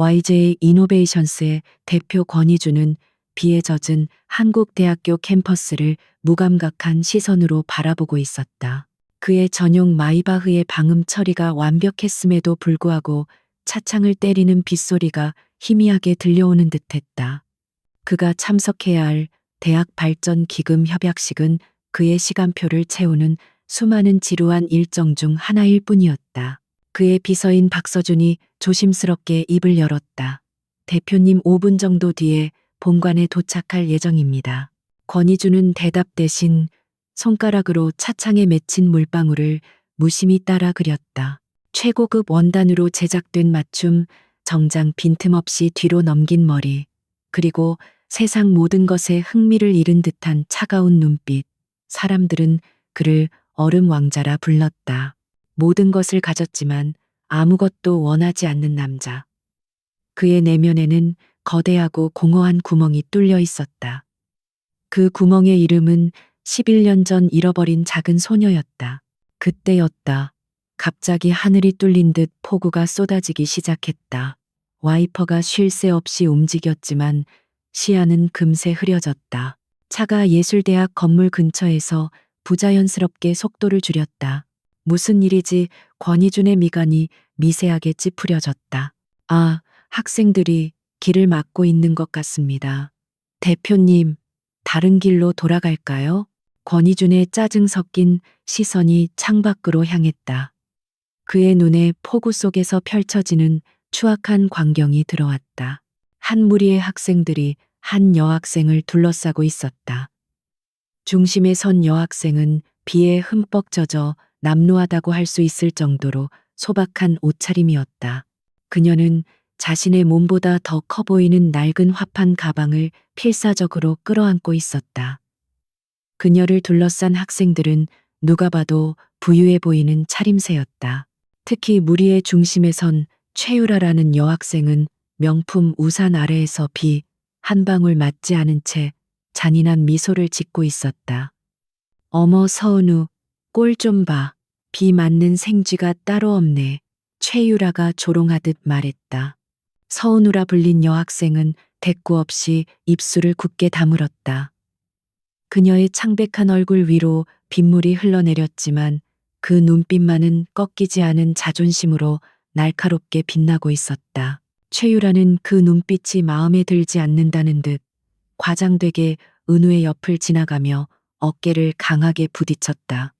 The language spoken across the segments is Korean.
YJ 이노베이션스의 대표 권희주는 비에 젖은 한국 대학교 캠퍼스를 무감각한 시선으로 바라보고 있었다. 그의 전용 마이바흐의 방음 처리가 완벽했음에도 불구하고 차창을 때리는 빗소리가 희미하게 들려오는 듯했다. 그가 참석해야 할 대학 발전 기금 협약식은 그의 시간표를 채우는 수많은 지루한 일정 중 하나일 뿐이었다. 그의 비서인 박서준이 조심스럽게 입을 열었다. 대표님 5분 정도 뒤에 본관에 도착할 예정입니다. 권희주는 대답 대신 손가락으로 차창에 맺힌 물방울을 무심히 따라 그렸다. 최고급 원단으로 제작된 맞춤, 정장 빈틈없이 뒤로 넘긴 머리, 그리고 세상 모든 것에 흥미를 잃은 듯한 차가운 눈빛. 사람들은 그를 얼음 왕자라 불렀다. 모든 것을 가졌지만 아무것도 원하지 않는 남자. 그의 내면에는 거대하고 공허한 구멍이 뚫려 있었다. 그 구멍의 이름은 11년 전 잃어버린 작은 소녀였다. 그때였다. 갑자기 하늘이 뚫린 듯 폭우가 쏟아지기 시작했다. 와이퍼가 쉴 새 없이 움직였지만 시야는 금세 흐려졌다. 차가 예술대학 건물 근처에서 부자연스럽게 속도를 줄였다. 무슨 일이지? 권희준의 미간이 미세하게 찌푸려졌다. 아, 학생들이 길을 막고 있는 것 같습니다. 대표님, 다른 길로 돌아갈까요? 권희준의 짜증 섞인 시선이 창밖으로 향했다. 그의 눈에 폭우 속에서 펼쳐지는 추악한 광경이 들어왔다. 한 무리의 학생들이 한 여학생을 둘러싸고 있었다. 중심에 선 여학생은 비에 흠뻑 젖어 남루하다고 할 수 있을 정도로 소박한 옷차림이었다. 그녀는 자신의 몸보다 더 커 보이는 낡은 화판 가방을 필사적으로 끌어안고 있었다. 그녀를 둘러싼 학생들은 누가 봐도 부유해 보이는 차림새였다. 특히 무리의 중심에 선 최유라라는 여학생은 명품 우산 아래에서 비 한 방울 맞지 않은 채 잔인한 미소를 짓고 있었다. 어머 서은우, 꼴 좀 봐. 비 맞는 생쥐가 따로 없네. 최유라가 조롱하듯 말했다. 서은우라 불린 여학생은 대꾸 없이 입술을 굳게 다물었다. 그녀의 창백한 얼굴 위로 빗물이 흘러내렸지만 그 눈빛만은 꺾이지 않은 자존심으로 날카롭게 빛나고 있었다. 최유라는 그 눈빛이 마음에 들지 않는다는 듯 과장되게 은우의 옆을 지나가며 어깨를 강하게 부딪혔다.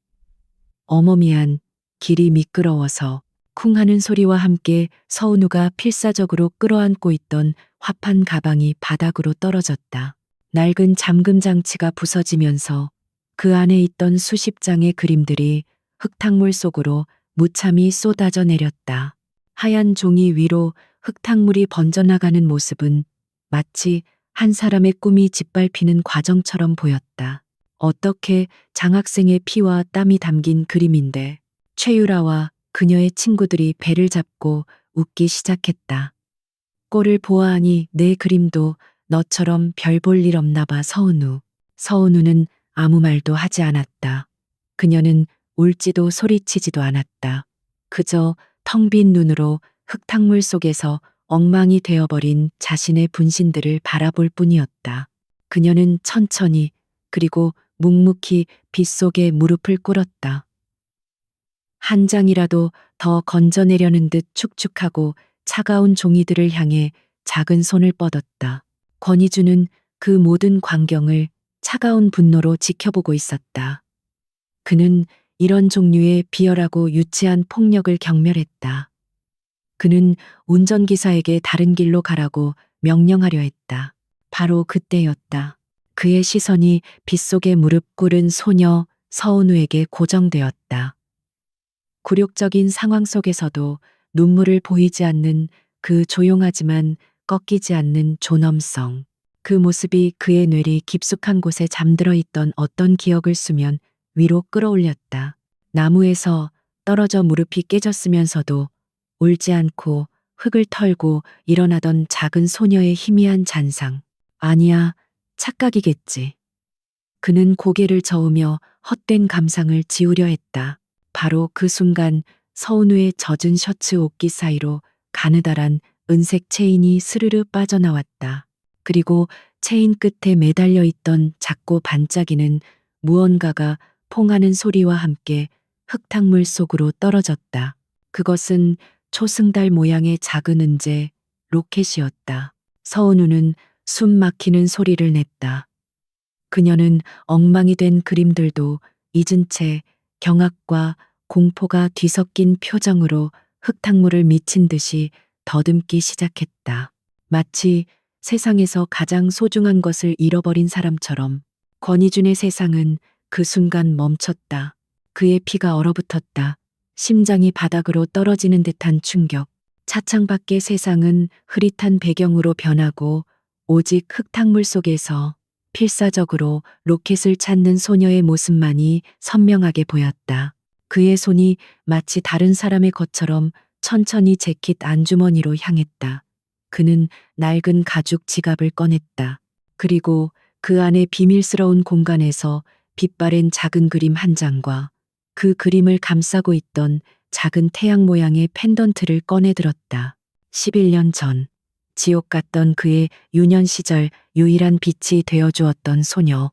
어머 미안, 길이 미끄러워서. 쿵 하는 소리와 함께 서은우가 필사적으로 끌어안고 있던 화판 가방이 바닥으로 떨어졌다. 낡은 잠금 장치가 부서지면서 그 안에 있던 수십 장의 그림들이 흙탕물 속으로 무참히 쏟아져 내렸다. 하얀 종이 위로 흙탕물이 번져나가는 모습은 마치 한 사람의 꿈이 짓밟히는 과정처럼 보였다. 어떻게 장학생의 피와 땀이 담긴 그림인데. 최유라와 그녀의 친구들이 배를 잡고 웃기 시작했다. 꼴을 보아하니 내 그림도 너처럼 별 볼 일 없나 봐 서은우. 서은우는 아무 말도 하지 않았다. 그녀는 울지도 소리치지도 않았다. 그저 텅 빈 눈으로 흙탕물 속에서 엉망이 되어버린 자신의 분신들을 바라볼 뿐이었다. 그녀는 천천히 그리고 묵묵히 빗속에 무릎을 꿇었다. 한 장이라도 더 건져내려는 듯 축축하고 차가운 종이들을 향해 작은 손을 뻗었다. 권희주는 그 모든 광경을 차가운 분노로 지켜보고 있었다. 그는 이런 종류의 비열하고 유치한 폭력을 경멸했다. 그는 운전기사에게 다른 길로 가라고 명령하려 했다. 바로 그때였다. 그의 시선이 빗속에 무릎 꿇은 소녀 서은우에게 고정되었다. 굴욕적인 상황 속에서도 눈물을 보이지 않는 그 조용하지만 꺾이지 않는 존엄성. 그 모습이 그의 뇌리 깊숙한 곳에 잠들어 있던 어떤 기억을 수면 위로 끌어올렸다. 나무에서 떨어져 무릎이 깨졌으면서도 울지 않고 흙을 털고 일어나던 작은 소녀의 희미한 잔상. 아니야, 착각이겠지. 그는 고개를 저으며 헛된 감상을 지우려 했다. 바로 그 순간 서은우의 젖은 셔츠 옷깃 사이로 가느다란 은색 체인이 스르르 빠져나왔다. 그리고 체인 끝에 매달려 있던 작고 반짝이는 무언가가 퐁하는 소리와 함께 흙탕물 속으로 떨어졌다. 그것은 초승달 모양의 작은 은재, 로켓이었다. 서은우는 숨 막히는 소리를 냈다. 그녀는 엉망이 된 그림들도 잊은 채 경악과 공포가 뒤섞인 표정으로 흙탕물을 미친 듯이 더듬기 시작했다. 마치 세상에서 가장 소중한 것을 잃어버린 사람처럼 권희준의 세상은 그 순간 멈췄다. 그의 피가 얼어붙었다. 심장이 바닥으로 떨어지는 듯한 충격. 차창 밖의 세상은 흐릿한 배경으로 변하고 오직 흙탕물 속에서 필사적으로 로켓을 찾는 소녀의 모습만이 선명하게 보였다. 그의 손이 마치 다른 사람의 것처럼 천천히 재킷 안주머니로 향했다. 그는 낡은 가죽 지갑을 꺼냈다. 그리고 그 안에 비밀스러운 공간에서 빛바랜 작은 그림 한 장과 그 그림을 감싸고 있던 작은 태양 모양의 펜던트를 꺼내들었다. 11년 전 지옥 같던 그의 유년 시절 유일한 빛이 되어주었던 소녀,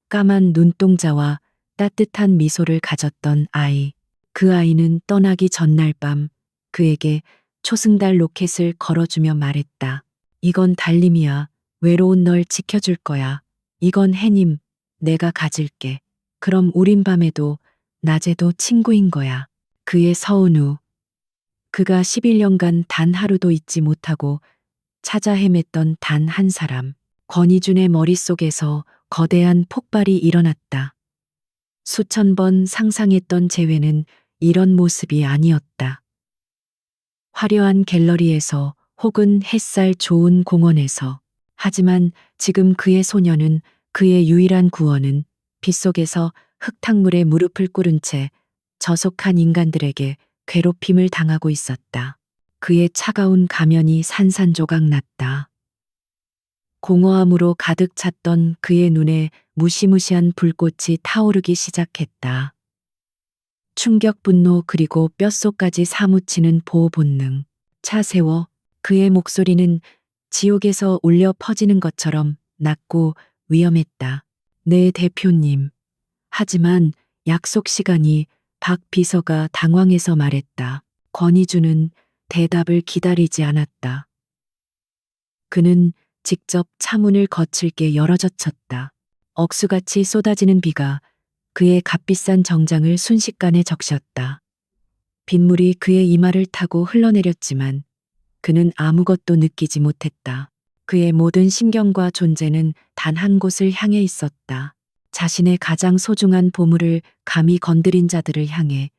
까만 눈동자와 따뜻한 미소를 가졌던 아이. 그 아이는 떠나기 전날 밤 그에게 초승달 로켓을 걸어주며 말했다. 이건 달림이야. 외로운 널 지켜줄 거야. 이건 해님. 내가 가질게. 그럼 우린 밤에도 낮에도 친구인 거야. 그의 서은우. 그가 11년간 단 하루도 잊지 못하고 찾아 헤맸던 단 한 사람. 권희준의 머릿속에서 거대한 폭발이 일어났다. 수천 번 상상했던 재회는 이런 모습이 아니었다. 화려한 갤러리에서 혹은 햇살 좋은 공원에서. 하지만 지금 그의 소녀는, 그의 유일한 구원은 빗속에서 흙탕물에 무릎을 꿇은 채 저속한 인간들에게 괴롭힘을 당하고 있었다. 그의 차가운 가면이 산산조각 났다. 공허함으로 가득 찼던 그의 눈에 무시무시한 불꽃이 타오르기 시작했다. 충격, 분노, 그리고 뼛속까지 사무치는 보호 본능. 차 세워. 그의 목소리는 지옥에서 울려 퍼지는 것처럼 낮고 위험했다. 네, 대표님. 하지만 약속 시간이. 박 비서가 당황해서 말했다. 권희준은 대답을 기다리지 않았다. 그는 직접 차문을 거칠게 열어젖혔다. 억수같이 쏟아지는 비가 그의 값비싼 정장을 순식간에 적셨다. 빗물이 그의 이마를 타고 흘러내렸지만 그는 아무것도 느끼지 못했다. 그의 모든 신경과 존재는 단 한 곳을 향해 있었다. 자신의 가장 소중한 보물을 감히 건드린 자들을 향해.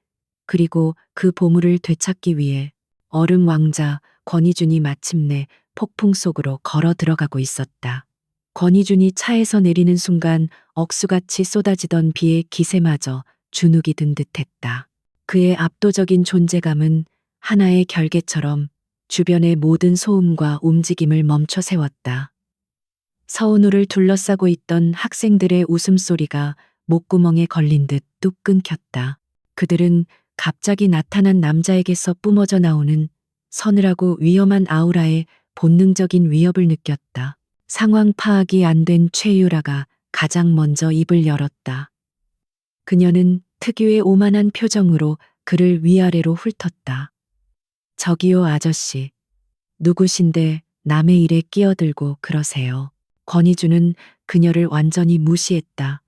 그리고 그 보물을 되찾기 위해 얼음 왕자 권희준이 마침내 폭풍 속으로 걸어 들어가고 있었다. 권희준이 차에서 내리는 순간 억수같이 쏟아지던 비의 기세마저 주눅이 든 듯했다. 그의 압도적인 존재감은 하나의 결계처럼 주변의 모든 소음과 움직임을 멈춰 세웠다. 서은우를 둘러싸고 있던 학생들의 웃음소리가 목구멍에 걸린 듯 뚝 끊겼다. 그들은 갑자기 나타난 남자에게서 뿜어져 나오는 서늘하고 위험한 아우라에 본능적인 위협을 느꼈다. 상황 파악이 안 된 최유라가 가장 먼저 입을 열었다. 그녀는 특유의 오만한 표정으로 그를 위아래로 훑었다. 저기요, 아저씨. 누구신데 남의 일에 끼어들고 그러세요. 권희준은 그녀를 완전히 무시했다.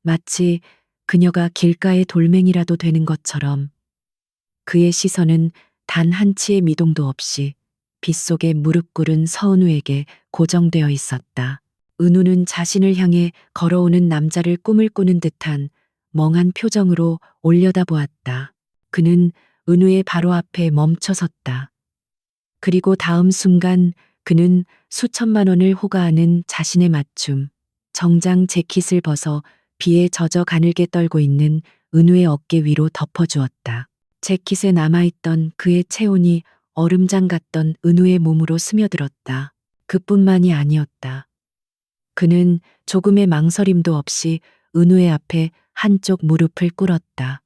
마치 그녀가 길가의 돌멩이라도 되는 것처럼. 그의 시선은 단 한치의 미동도 없이 빗속에 무릎 꿇은 서은우에게 고정되어 있었다. 은우는 자신을 향해 걸어오는 남자를 꿈을 꾸는 듯한 멍한 표정으로 올려다보았다. 그는 은우의 바로 앞에 멈춰섰다. 그리고 다음 순간 그는 수천만 원을 호가하는 자신의 맞춤, 정장 재킷을 벗어 비에 젖어 가늘게 떨고 있는 은우의 어깨 위로 덮어주었다. 재킷에 남아있던 그의 체온이 얼음장 같던 은우의 몸으로 스며들었다. 그뿐만이 아니었다. 그는 조금의 망설임도 없이 은우의 앞에 한쪽 무릎을 꿇었다.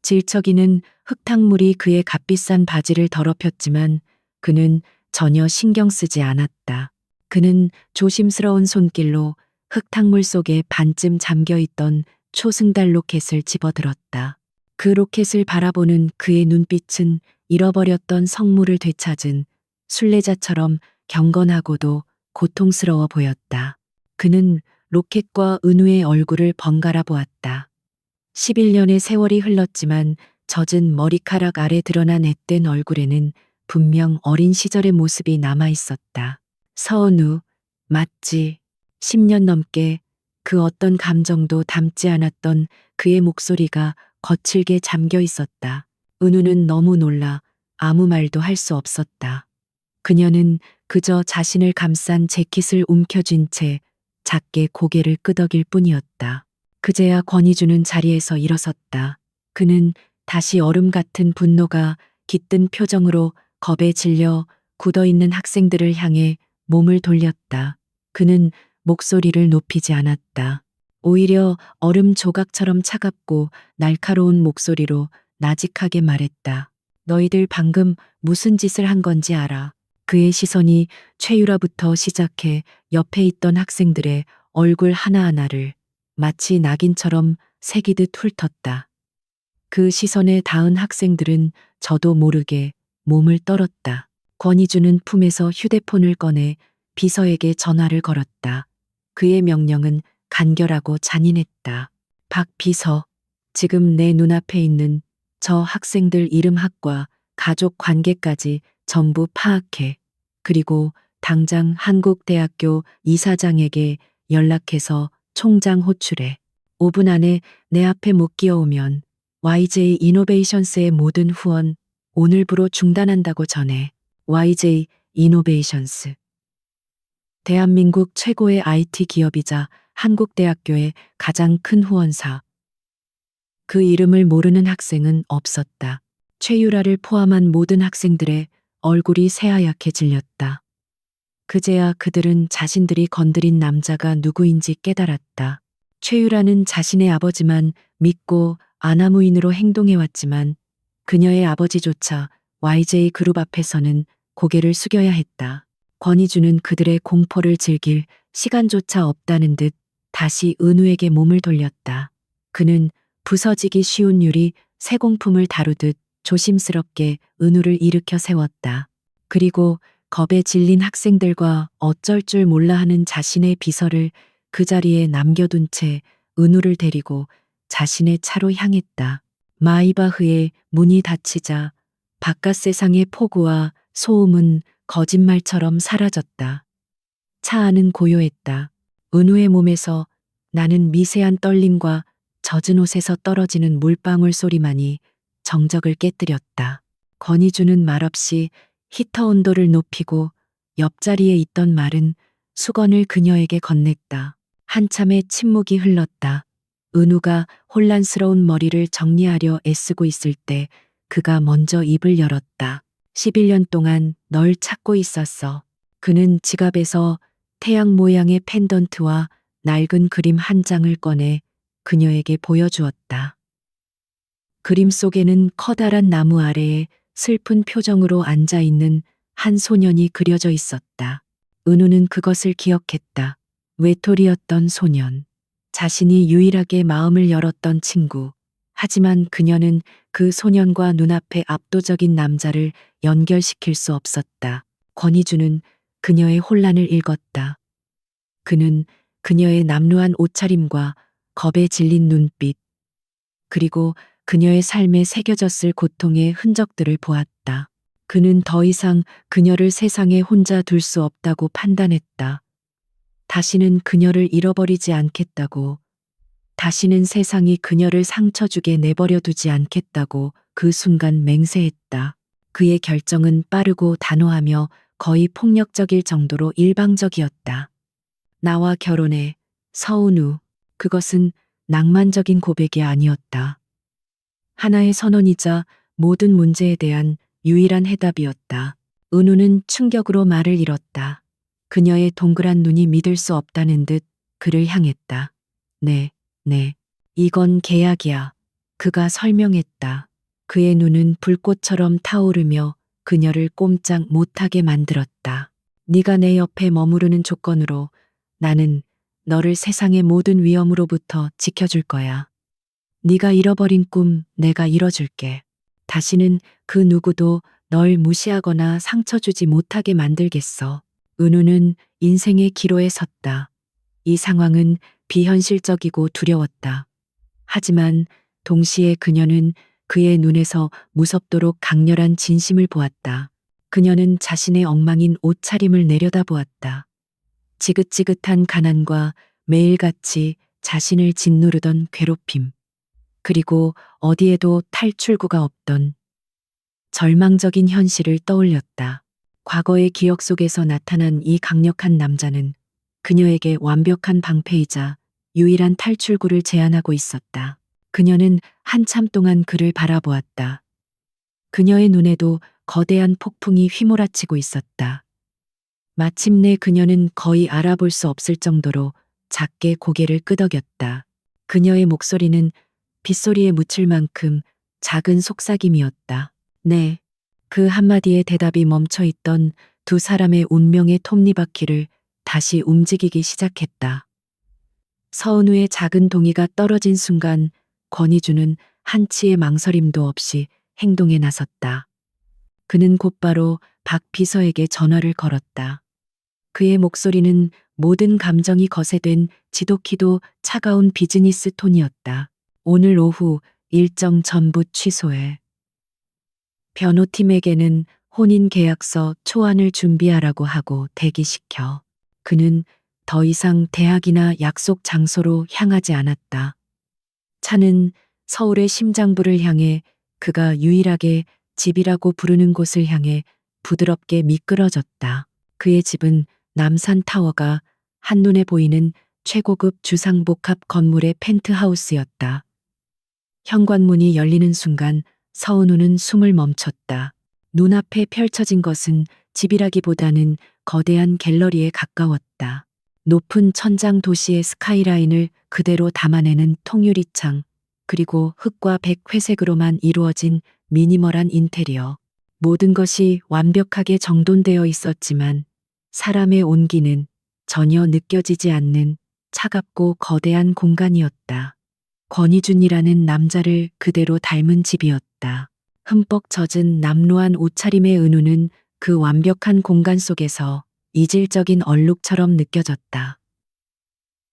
질척이는 흙탕물이 그의 값비싼 바지를 더럽혔지만 그는 전혀 신경 쓰지 않았다. 그는 조심스러운 손길로 흙탕물 속에 반쯤 잠겨있던 초승달 로켓을 집어들었다. 그 로켓을 바라보는 그의 눈빛은 잃어버렸던 성물을 되찾은 순례자처럼 경건하고도 고통스러워 보였다. 그는 로켓과 은우의 얼굴을 번갈아 보았다. 11년의 세월이 흘렀지만 젖은 머리카락 아래 드러난 앳된 얼굴에는 분명 어린 시절의 모습이 남아 있었다. 서은우, 맞지? 10년 넘게 그 어떤 감정도 담지 않았던 그의 목소리가 거칠게 잠겨 있었다. 은우는 너무 놀라 아무 말도 할 수 없었다. 그녀는 그저 자신을 감싼 재킷을 움켜쥔 채 작게 고개를 끄덕일 뿐이었다. 그제야 권희주는 자리에서 일어섰다. 그는 다시 얼음 같은 분노가 깃든 표정으로 겁에 질려 굳어있는 학생들을 향해 몸을 돌렸다. 그는 목소리를 높이지 않았다. 오히려 얼음 조각처럼 차갑고 날카로운 목소리로 나직하게 말했다. 너희들 방금 무슨 짓을 한 건지 알아. 그의 시선이 최유라부터 시작해 옆에 있던 학생들의 얼굴 하나하나를 마치 낙인처럼 새기듯 훑었다. 그 시선에 닿은 학생들은 저도 모르게 몸을 떨었다. 권희주는 품에서 휴대폰을 꺼내 비서에게 전화를 걸었다. 그의 명령은 간결하고 잔인했다. 박 비서, 지금 내 눈앞에 있는 저 학생들 이름 학과 가족 관계까지 전부 파악해. 그리고 당장 한국대학교 이사장에게 연락해서 총장 호출해. 5분 안에 내 앞에 못 끼어오면 YJ 이노베이션스의 모든 후원 오늘부로 중단한다고 전해. YJ 이노베이션스. 대한민국 최고의 IT 기업이자 한국대학교의 가장 큰 후원사. 그 이름을 모르는 학생은 없었다. 최유라를 포함한 모든 학생들의 얼굴이 새하얗게 질렸다. 그제야 그들은 자신들이 건드린 남자가 누구인지 깨달았다. 최유라는 자신의 아버지만 믿고 아나무인으로 행동해왔지만 그녀의 아버지조차 YJ 그룹 앞에서는 고개를 숙여야 했다. 권희주는 그들의 공포를 즐길 시간조차 없다는 듯 다시 은우에게 몸을 돌렸다. 그는 부서지기 쉬운 유리 새공품을 다루듯 조심스럽게 은우를 일으켜 세웠다. 그리고 겁에 질린 학생들과 어쩔 줄 몰라 하는 자신의 비서를 그 자리에 남겨둔 채 은우를 데리고 자신의 차로 향했다. 마이바흐의 문이 닫히자 바깥 세상의 폭우와 소음은 거짓말처럼 사라졌다. 차 안은 고요했다. 은우의 몸에서 나는 미세한 떨림과 젖은 옷에서 떨어지는 물방울 소리만이 정적을 깨뜨렸다. 권희주는 말없이 히터 온도를 높이고 옆자리에 있던 마른 수건을 그녀에게 건넸다. 한참의 침묵이 흘렀다. 은우가 혼란스러운 머리를 정리하려 애쓰고 있을 때 그가 먼저 입을 열었다. 11년 동안 널 찾고 있었어. 그는 지갑에서 태양 모양의 펜던트와 낡은 그림 한 장을 꺼내 그녀에게 보여주었다. 그림 속에는 커다란 나무 아래에 슬픈 표정으로 앉아 있는 한 소년이 그려져 있었다. 은우는 그것을 기억했다. 외톨이였던 소년. 자신이 유일하게 마음을 열었던 친구. 하지만 그녀는 그 소년과 눈앞의 압도적인 남자를 연결시킬 수 없었다. 권희주는 그녀의 혼란을 읽었다. 그는 그녀의 남루한 옷차림과 겁에 질린 눈빛, 그리고 그녀의 삶에 새겨졌을 고통의 흔적들을 보았다. 그는 더 이상 그녀를 세상에 혼자 둘 수 없다고 판단했다. 다시는 그녀를 잃어버리지 않겠다고, 다시는 세상이 그녀를 상처 주게 내버려 두지 않겠다고 그 순간 맹세했다. 그의 결정은 빠르고 단호하며 거의 폭력적일 정도로 일방적이었다. 나와 결혼해, 서은우. 그것은 낭만적인 고백이 아니었다. 하나의 선언이자 모든 문제에 대한 유일한 해답이었다. 은우는 충격으로 말을 잃었다. 그녀의 동그란 눈이 믿을 수 없다는 듯 그를 향했다. 네, 네. 이건 계약이야. 그가 설명했다. 그의 눈은 불꽃처럼 타오르며 그녀를 꼼짝 못하게 만들었다. 네가 내 옆에 머무르는 조건으로 나는 너를 세상의 모든 위험으로부터 지켜줄 거야. 네가 잃어버린 꿈 내가 이뤄줄게. 다시는 그 누구도 널 무시하거나 상처 주지 못하게 만들겠어. 은우는 인생의 기로에 섰다. 이 상황은 비현실적이고 두려웠다. 하지만 동시에 그녀는 그의 눈에서 무섭도록 강렬한 진심을 보았다. 그녀는 자신의 엉망인 옷차림을 내려다보았다. 지긋지긋한 가난과 매일같이 자신을 짓누르던 괴롭힘. 그리고 어디에도 탈출구가 없던 절망적인 현실을 떠올렸다. 과거의 기억 속에서 나타난 이 강력한 남자는 그녀에게 완벽한 방패이자 유일한 탈출구를 제안하고 있었다. 그녀는 한참 동안 그를 바라보았다. 그녀의 눈에도 거대한 폭풍이 휘몰아치고 있었다. 마침내 그녀는 거의 알아볼 수 없을 정도로 작게 고개를 끄덕였다. 그녀의 목소리는 빗소리에 묻힐 만큼 작은 속삭임이었다. 네. 그 한마디의 대답이 멈춰 있던 두 사람의 운명의 톱니바퀴를 다시 움직이기 시작했다. 서은우의 작은 동이가 떨어진 순간 권희주는 한치의 망설임도 없이 행동에 나섰다. 그는 곧바로 박 비서에게 전화를 걸었다. 그의 목소리는 모든 감정이 거세된 지독히도 차가운 비즈니스 톤이었다. 오늘 오후 일정 전부 취소해. 변호팀에게는 혼인계약서 초안을 준비하라고 하고 대기시켜. 그는 더 이상 대학이나 약속 장소로 향하지 않았다. 차는 서울의 심장부를 향해 그가 유일하게 집이라고 부르는 곳을 향해 부드럽게 미끄러졌다. 그의 집은 남산타워가 한눈에 보이는 최고급 주상복합 건물의 펜트하우스였다. 현관문이 열리는 순간 서은우는 숨을 멈췄다. 눈앞에 펼쳐진 것은 집이라기보다는 거대한 갤러리에 가까웠다. 높은 천장 도시의 스카이라인을 그대로 담아내는 통유리창, 그리고 흑과 백 회색으로만 이루어진 미니멀한 인테리어. 모든 것이 완벽하게 정돈되어 있었지만 사람의 온기는 전혀 느껴지지 않는 차갑고 거대한 공간이었다. 권희준이라는 남자를 그대로 닮은 집이었다. 흠뻑 젖은 남루한 옷차림의 은우는 그 완벽한 공간 속에서 이질적인 얼룩처럼 느껴졌다.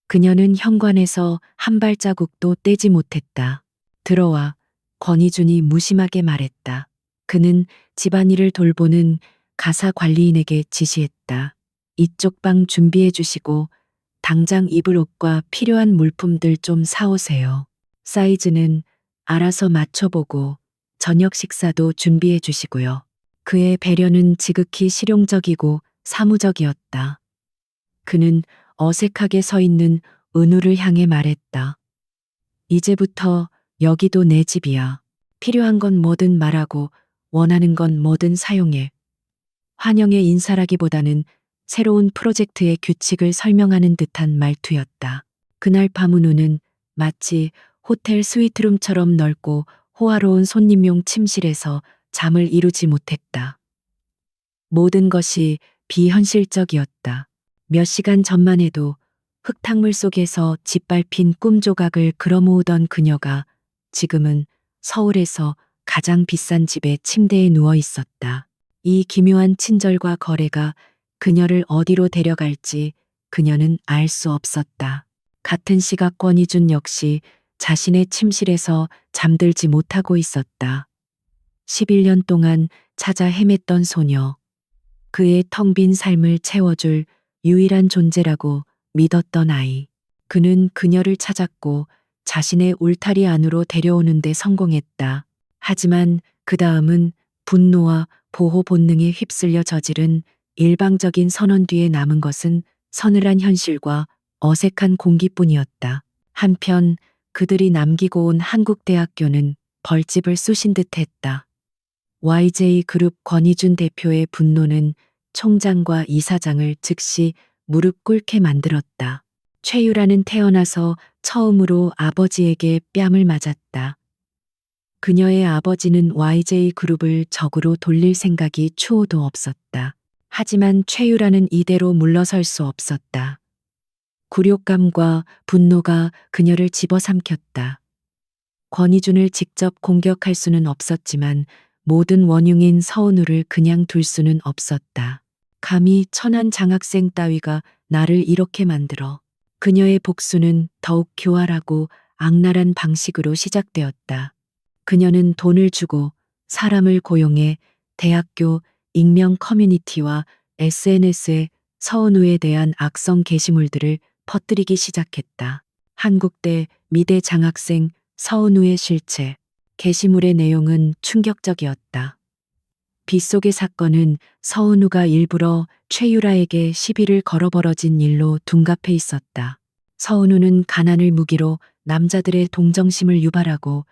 그녀는 현관에서 한 발자국도 떼지 못했다. 들어와. 권희준이 무심하게 말했다. 그는 집안일을 돌보는 가사 관리인에게 지시했다. 이쪽 방 준비해 주시고 당장 입을 옷과 필요한 물품들 좀 사오세요. 사이즈는 알아서 맞춰보고 저녁 식사도 준비해 주시고요. 그의 배려는 지극히 실용적이고 사무적이었다. 그는 어색하게 서 있는 은우를 향해 말했다. 이제부터 여기도 내 집이야. 필요한 건 뭐든 말하고 원하는 건 뭐든 사용해. 환영의 인사라기보다는 새로운 프로젝트의 규칙을 설명하는 듯한 말투였다. 그날 밤 은우는 마치 호텔 스위트룸처럼 넓고 호화로운 손님용 침실에서 잠을 이루지 못했다. 모든 것이 비현실적이었다. 몇 시간 전만 해도 흙탕물 속에서 짓밟힌 꿈 조각을 끌어모으던 그녀가 지금은 서울에서 가장 비싼 집의 침대에 누워 있었다. 이 기묘한 친절과 거래가 그녀를 어디로 데려갈지 그녀는 알 수 없었다. 같은 시각 권희준 역시 자신의 침실에서 잠들지 못하고 있었다. 11년 동안 찾아 헤맸던 소녀. 그의 텅 빈 삶을 채워줄 유일한 존재라고 믿었던 아이. 그는 그녀를 찾았고 자신의 울타리 안으로 데려오는 데 성공했다. 하지만 그 다음은 분노와 보호 본능에 휩쓸려 저지른 일방적인 선언 뒤에 남은 것은 서늘한 현실과 어색한 공기뿐이었다. 한편 그들이 남기고 온 한국대학교는 벌집을 쑤신 듯했다. YJ그룹 권희준 대표의 분노는 총장과 이사장을 즉시 무릎 꿇게 만들었다. 최유라는 태어나서 처음으로 아버지에게 뺨을 맞았다. 그녀의 아버지는 YJ그룹을 적으로 돌릴 생각이 추호도 없었다. 하지만 최유라는 이대로 물러설 수 없었다. 굴욕감과 분노가 그녀를 집어삼켰다. 권희준을 직접 공격할 수는 없었지만 모든 원흉인 서은우를 그냥 둘 수는 없었다. 감히 천한 장학생 따위가 나를 이렇게 만들어. 그녀의 복수는 더욱 교활하고 악랄한 방식으로 시작되었다. 그녀는 돈을 주고 사람을 고용해 대학교 익명 커뮤니티와 SNS에 서은우에 대한 악성 게시물들을 퍼뜨리기 시작했다. 한국대 미대 장학생 서은우의 실체. 게시물의 내용은 충격적이었다. 빗속의 사건은 서은우가 일부러 최유라에게 시비를 걸어 벌어진 일로 둔갑해 있었다. 서은우는 가난을 무기로 남자들의 동정심을 유발하고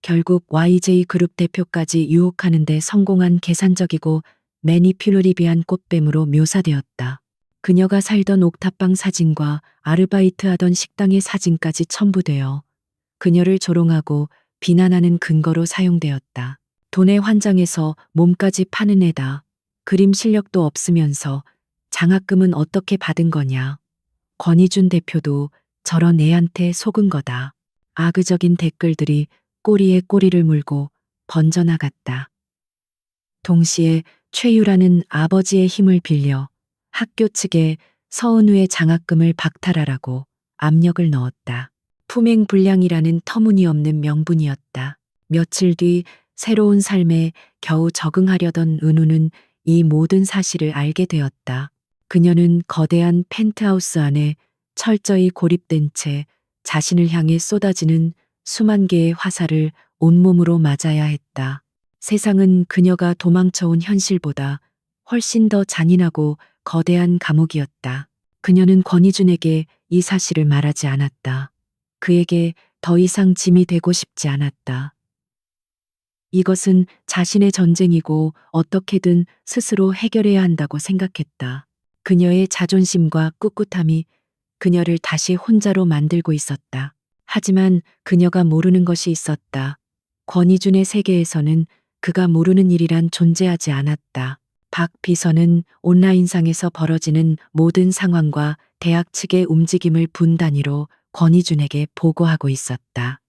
결국 YJ그룹 대표까지 유혹하는 데 성공한 계산적이고 매니퓰러티브한 꽃뱀으로 묘사되었다. 그녀가 살던 옥탑방 사진과 아르바이트하던 식당의 사진까지 첨부되어 그녀를 조롱하고 비난하는 근거로 사용되었다. 돈에 환장해서 몸까지 파는 애다. 그림 실력도 없으면서 장학금은 어떻게 받은 거냐. 권희준 대표도 저런 애한테 속은 거다. 악의적인 댓글들이 꼬리에 꼬리를 물고 번져나갔다. 동시에 최유라는 아버지의 힘을 빌려 학교 측에 서은우의 장학금을 박탈하라고 압력을 넣었다. 품행불량이라는 터무니없는 명분이었다. 며칠 뒤 새로운 삶에 겨우 적응하려던 은우는 이 모든 사실을 알게 되었다. 그녀는 거대한 펜트하우스 안에 철저히 고립된 채 자신을 향해 쏟아지는 수만 개의 화살을 온몸으로 맞아야 했다. 세상은 그녀가 도망쳐온 현실보다 훨씬 더 잔인하고 거대한 감옥이었다. 그녀는 권희준에게 이 사실을 말하지 않았다. 그에게 더 이상 짐이 되고 싶지 않았다. 이것은 자신의 전쟁이고 어떻게든 스스로 해결해야 한다고 생각했다. 그녀의 자존심과 꿋꿋함이 그녀를 다시 혼자로 만들고 있었다. 하지만 그녀가 모르는 것이 있었다. 권희준의 세계에서는 그가 모르는 일이란 존재하지 않았다. 박 비서는 온라인상에서 벌어지는 모든 상황과 대학 측의 움직임을 분 단위로 권희준에게 보고하고 있었다.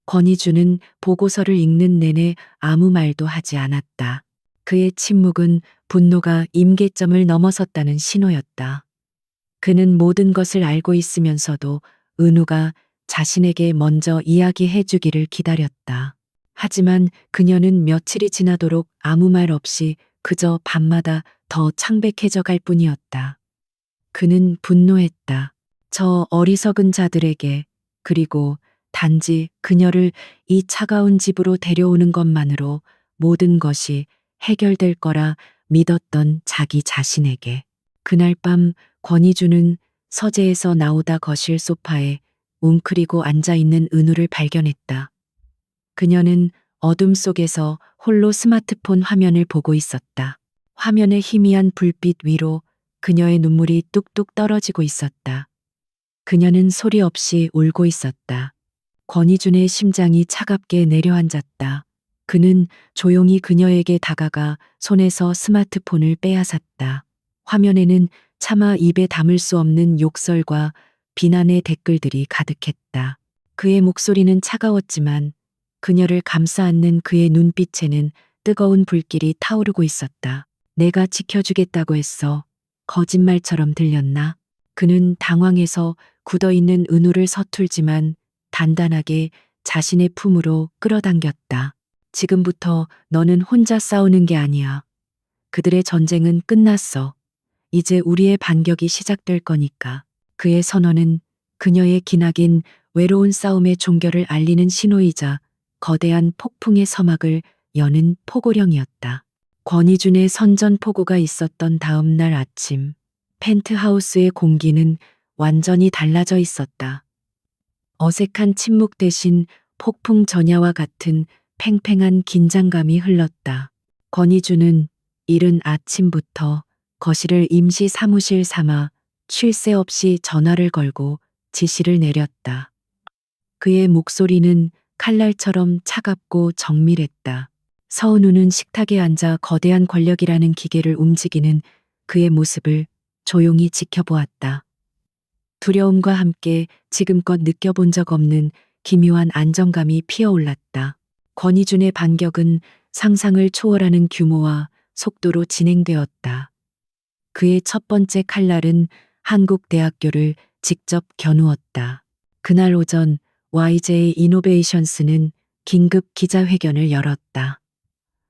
권희준은 보고서를 읽는 내내 아무 말도 하지 않았다. 그의 침묵은 분노가 임계점을 넘어섰다는 신호였다. 그는 모든 것을 알고 있으면서도 은우가 자신에게 먼저 이야기해 주기를 기다렸다. 하지만 그녀는 며칠이 지나도록 아무 말 없이 그저 밤마다 더 창백해져 갈 뿐이었다. 그는 분노했다. 저 어리석은 자들에게, 그리고 단지 그녀를 이 차가운 집으로 데려오는 것만으로 모든 것이 해결될 거라 믿었던 자기 자신에게. 그날 밤 권희준은 서재에서 나오다 거실 소파에 웅크리고 앉아있는 은우를 발견했다. 그녀는 어둠 속에서 홀로 스마트폰 화면을 보고 있었다. 화면의 희미한 불빛 위로 그녀의 눈물이 뚝뚝 떨어지고 있었다. 그녀는 소리 없이 울고 있었다. 권희준의 심장이 차갑게 내려앉았다. 그는 조용히 그녀에게 다가가 손에서 스마트폰을 빼앗았다. 화면에는 차마 입에 담을 수 없는 욕설과 비난의 댓글들이 가득했다. 그의 목소리는 차가웠지만 그녀를 감싸 안는 그의 눈빛에는 뜨거운 불길이 타오르고 있었다. 내가 지켜주겠다고 했어. 거짓말처럼 들렸나? 그는 당황해서 굳어있는 은우를 서툴지만 단단하게 자신의 품으로 끌어당겼다. 지금부터 너는 혼자 싸우는 게 아니야. 그들의 전쟁은 끝났어. 이제 우리의 반격이 시작될 거니까. 그의 선언은 그녀의 기나긴 외로운 싸움의 종결을 알리는 신호이자 거대한 폭풍의 서막을 여는 포고령이었다. 권희준의 선전포고가 있었던 다음 날 아침, 펜트하우스의 공기는 완전히 달라져 있었다. 어색한 침묵 대신 폭풍 전야와 같은 팽팽한 긴장감이 흘렀다. 권희준은 이른 아침부터 거실을 임시 사무실 삼아 쉴 새 없이 전화를 걸고 지시를 내렸다. 그의 목소리는 칼날처럼 차갑고 정밀했다. 서은우는 식탁에 앉아 거대한 권력이라는 기계를 움직이는 그의 모습을 조용히 지켜보았다. 두려움과 함께 지금껏 느껴본 적 없는 기묘한 안정감이 피어올랐다. 권희준의 반격은 상상을 초월하는 규모와 속도로 진행되었다. 그의 첫 번째 칼날은 한국대학교를 직접 겨누었다. 그날 오전 YJ 이노베이션스는 긴급 기자회견을 열었다.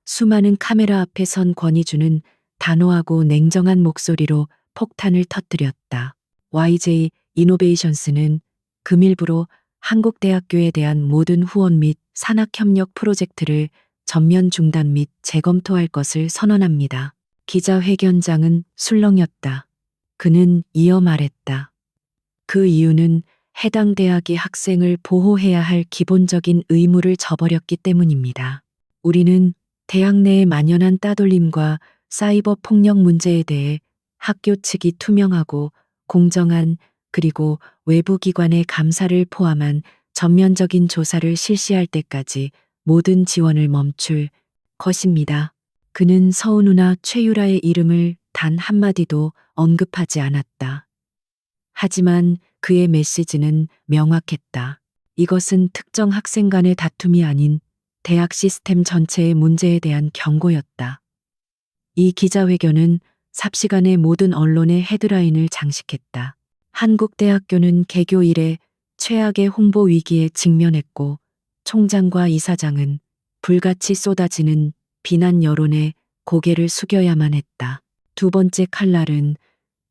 수많은 카메라 앞에 선 권희준은 단호하고 냉정한 목소리로 폭탄을 터뜨렸다. YJ 이노베이션스는 금일부로 한국대학교에 대한 모든 후원 및 산학협력 프로젝트를 전면 중단 및 재검토할 것을 선언합니다. 기자회견장은 술렁였다. 그는 이어 말했다. 그 이유는 해당 대학이 학생을 보호해야 할 기본적인 의무를 저버렸기 때문입니다. 우리는 대학 내의 만연한 따돌림과 사이버 폭력 문제에 대해 학교 측이 투명하고 공정한 그리고 외부 기관의 감사를 포함한 전면적인 조사를 실시할 때까지 모든 지원을 멈출 것입니다. 그는 서은우나 최유라의 이름을 단 한마디도 언급하지 않았다. 하지만 그의 메시지는 명확했다. 이것은 특정 학생 간의 다툼이 아닌 대학 시스템 전체의 문제에 대한 경고였다. 이 기자회견은 삽시간에 모든 언론의 헤드라인을 장식했다. 한국대학교는 개교 이래 최악의 홍보 위기에 직면했고 총장과 이사장은 불같이 쏟아지는 비난 여론에 고개를 숙여야만 했다. 두 번째 칼날은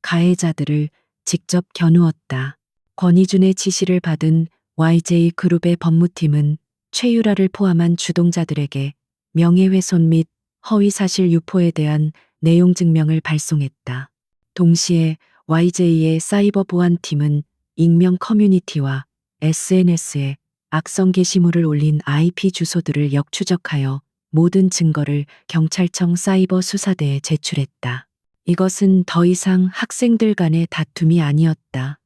가해자들을 직접 겨누었다. 권희준의 지시를 받은 YJ 그룹의 법무팀은 최유라를 포함한 주동자들에게 명예훼손 및 허위사실 유포에 대한 내용 증명을 발송했다. 동시에 YJ의 사이버 보안팀은 익명 커뮤니티와 SNS에 악성 게시물을 올린 IP 주소들을 역추적하여 모든 증거를 경찰청 사이버 수사대에 제출했다. 이것은 더 이상 학생들 간의 다툼이 아니었다.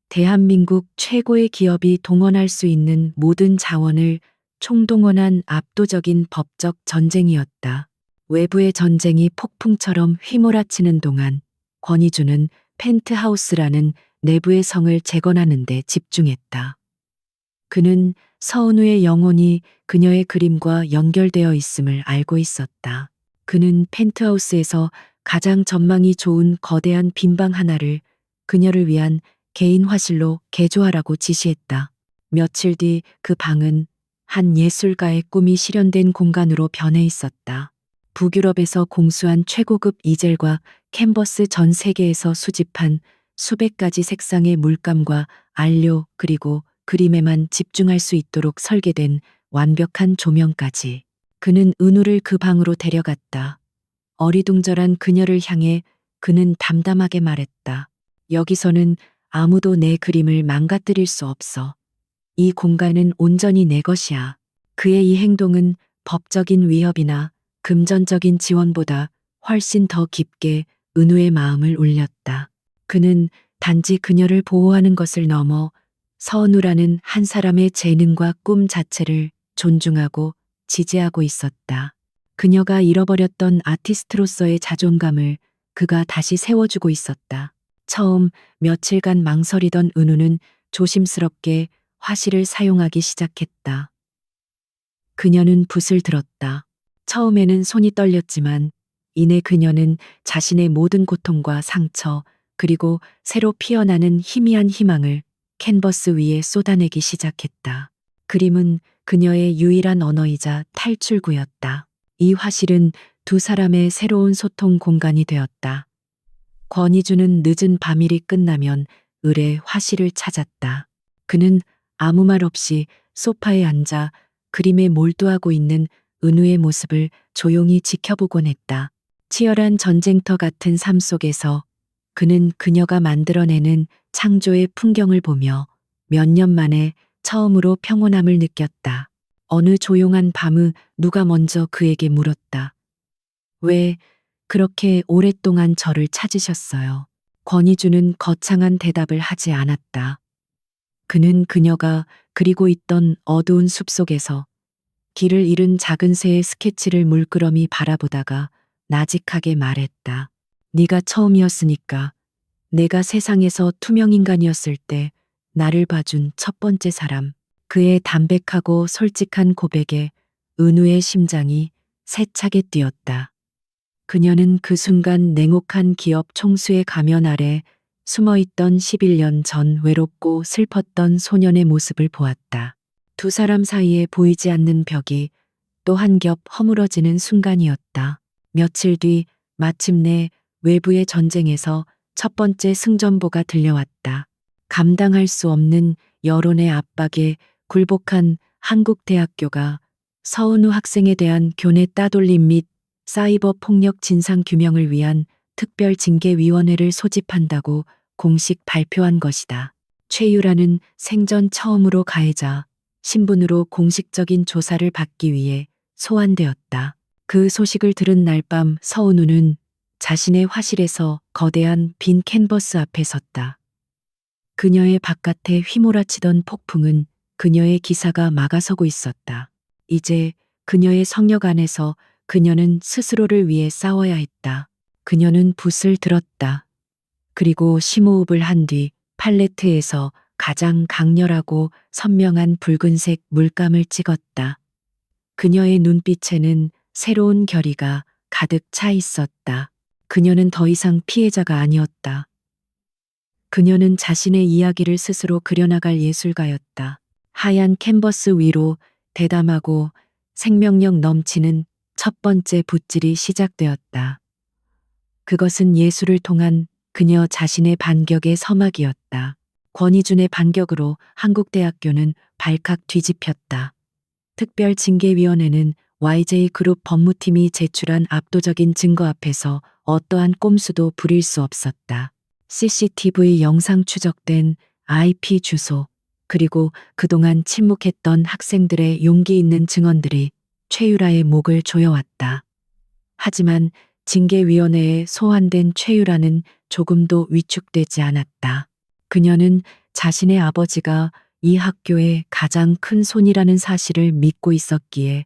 대한민국 최고의 기업이 동원할 수 있는 모든 자원을 총동원한 압도적인 법적 전쟁이었다. 외부의 전쟁이 폭풍처럼 휘몰아치는 동안 권희준은 펜트하우스라는 내부의 성을 재건하는 데 집중했다. 그는 서은우의 영혼이 그녀의 그림과 연결되어 있음을 알고 있었다. 그는 펜트하우스에서 가장 전망이 좋은 거대한 빈방 하나를 그녀를 위한 개인 화실로 개조하라고 지시했다. 며칠 뒤 그 방은 한 예술가의 꿈이 실현된 공간으로 변해 있었다. 북유럽에서 공수한 최고급 이젤과 캔버스 전 세계에서 수집한 수백 가지 색상의 물감과 안료 그리고 그림에만 집중할 수 있도록 설계된 완벽한 조명까지. 그는 은우를 그 방으로 데려갔다. 어리둥절한 그녀를 향해 그는 담담하게 말했다. 여기서는 아무도 내 그림을 망가뜨릴 수 없어. 이 공간은 온전히 내 것이야. 그의 이 행동은 법적인 위협이나 금전적인 지원보다 훨씬 더 깊게 은우의 마음을 울렸다. 그는 단지 그녀를 보호하는 것을 넘어 서은우라는 한 사람의 재능과 꿈 자체를 존중하고 지지하고 있었다. 그녀가 잃어버렸던 아티스트로서의 자존감을 그가 다시 세워주고 있었다. 처음 며칠간 망설이던 은우는 조심스럽게 화실을 사용하기 시작했다. 그녀는 붓을 들었다. 처음에는 손이 떨렸지만 이내 그녀는 자신의 모든 고통과 상처 그리고 새로 피어나는 희미한 희망을 캔버스 위에 쏟아내기 시작했다. 그림은 그녀의 유일한 언어이자 탈출구였다. 이 화실은 두 사람의 새로운 소통 공간이 되었다. 권희준은 늦은 밤일이 끝나면 을의 화실을 찾았다. 그는 아무 말 없이 소파에 앉아 그림에 몰두하고 있는 은우의 모습을 조용히 지켜보곤 했다. 치열한 전쟁터 같은 삶 속에서 그는 그녀가 만들어내는 창조의 풍경을 보며 몇 년 만에 처음으로 평온함을 느꼈다. 어느 조용한 밤은 누가 먼저 그에게 물었다. 왜 그렇게 오랫동안 저를 찾으셨어요? 권희준은 거창한 대답을 하지 않았다. 그는 그녀가 그리고 있던 어두운 숲속에서 길을 잃은 작은 새의 스케치를 물끄러미 바라보다가 나직하게 말했다. 네가 처음이었으니까. 내가 세상에서 투명인간이었을 때 나를 봐준 첫 번째 사람. 그의 담백하고 솔직한 고백에 은우의 심장이 세차게 뛰었다. 그녀는 그 순간 냉혹한 기업 총수의 가면 아래 숨어있던 11년 전 외롭고 슬펐던 소년의 모습을 보았다. 두 사람 사이에 보이지 않는 벽이 또 한 겹 허물어지는 순간이었다. 며칠 뒤 마침내 외부의 전쟁에서 첫 번째 승전보가 들려왔다. 감당할 수 없는 여론의 압박에 굴복한 한국대학교가 서은우 학생에 대한 교내 따돌림 및 사이버 폭력 진상 규명을 위한 특별징계위원회를 소집한다고 공식 발표한 것이다. 최유라는 생전 처음으로 가해자 신분으로 공식적인 조사를 받기 위해 소환되었다. 그 소식을 들은 날 밤 서은우는 자신의 화실에서 거대한 빈 캔버스 앞에 섰다. 그녀의 바깥에 휘몰아치던 폭풍은 그녀의 기사가 막아서고 있었다. 이제 그녀의 성역 안에서 그녀는 스스로를 위해 싸워야 했다. 그녀는 붓을 들었다. 그리고 심호흡을 한 뒤 팔레트에서 가장 강렬하고 선명한 붉은색 물감을 찍었다. 그녀의 눈빛에는 새로운 결의가 가득 차 있었다. 그녀는 더 이상 피해자가 아니었다. 그녀는 자신의 이야기를 스스로 그려나갈 예술가였다. 하얀 캔버스 위로 대담하고 생명력 넘치는 첫 번째 붓질이 시작되었다. 그것은 예술을 통한 그녀 자신의 반격의 서막이었다. 권희준의 반격으로 한국대학교는 발칵 뒤집혔다. 특별징계위원회는 YJ그룹 법무팀이 제출한 압도적인 증거 앞에서 어떠한 꼼수도 부릴 수 없었다. CCTV 영상 추적된 IP 주소, 그리고 그동안 침묵했던 학생들의 용기 있는 증언들이 최유라의 목을 조여왔다. 하지만 징계위원회에 소환된 최유라는 조금도 위축되지 않았다. 그녀는 자신의 아버지가 이 학교의 가장 큰 손이라는 사실을 믿고 있었기에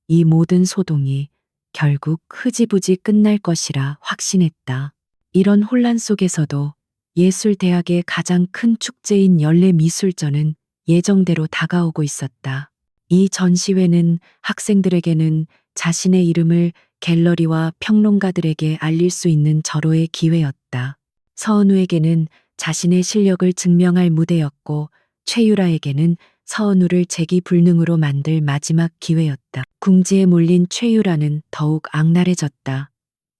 이 모든 소동이 결국 흐지부지 끝날 것이라 확신했다. 이런 혼란 속에서도 예술대학의 가장 큰 축제인 연례미술전은 예정대로 다가오고 있었다. 이 전시회는 학생들에게는 자신의 이름을 갤러리와 평론가들에게 알릴 수 있는 절호의 기회였다. 서은우에게는 자신의 실력을 증명할 무대였고 최유라에게는 서은우를 재기불능으로 만들 마지막 기회였다. 궁지에 몰린 최유라는 더욱 악랄해졌다.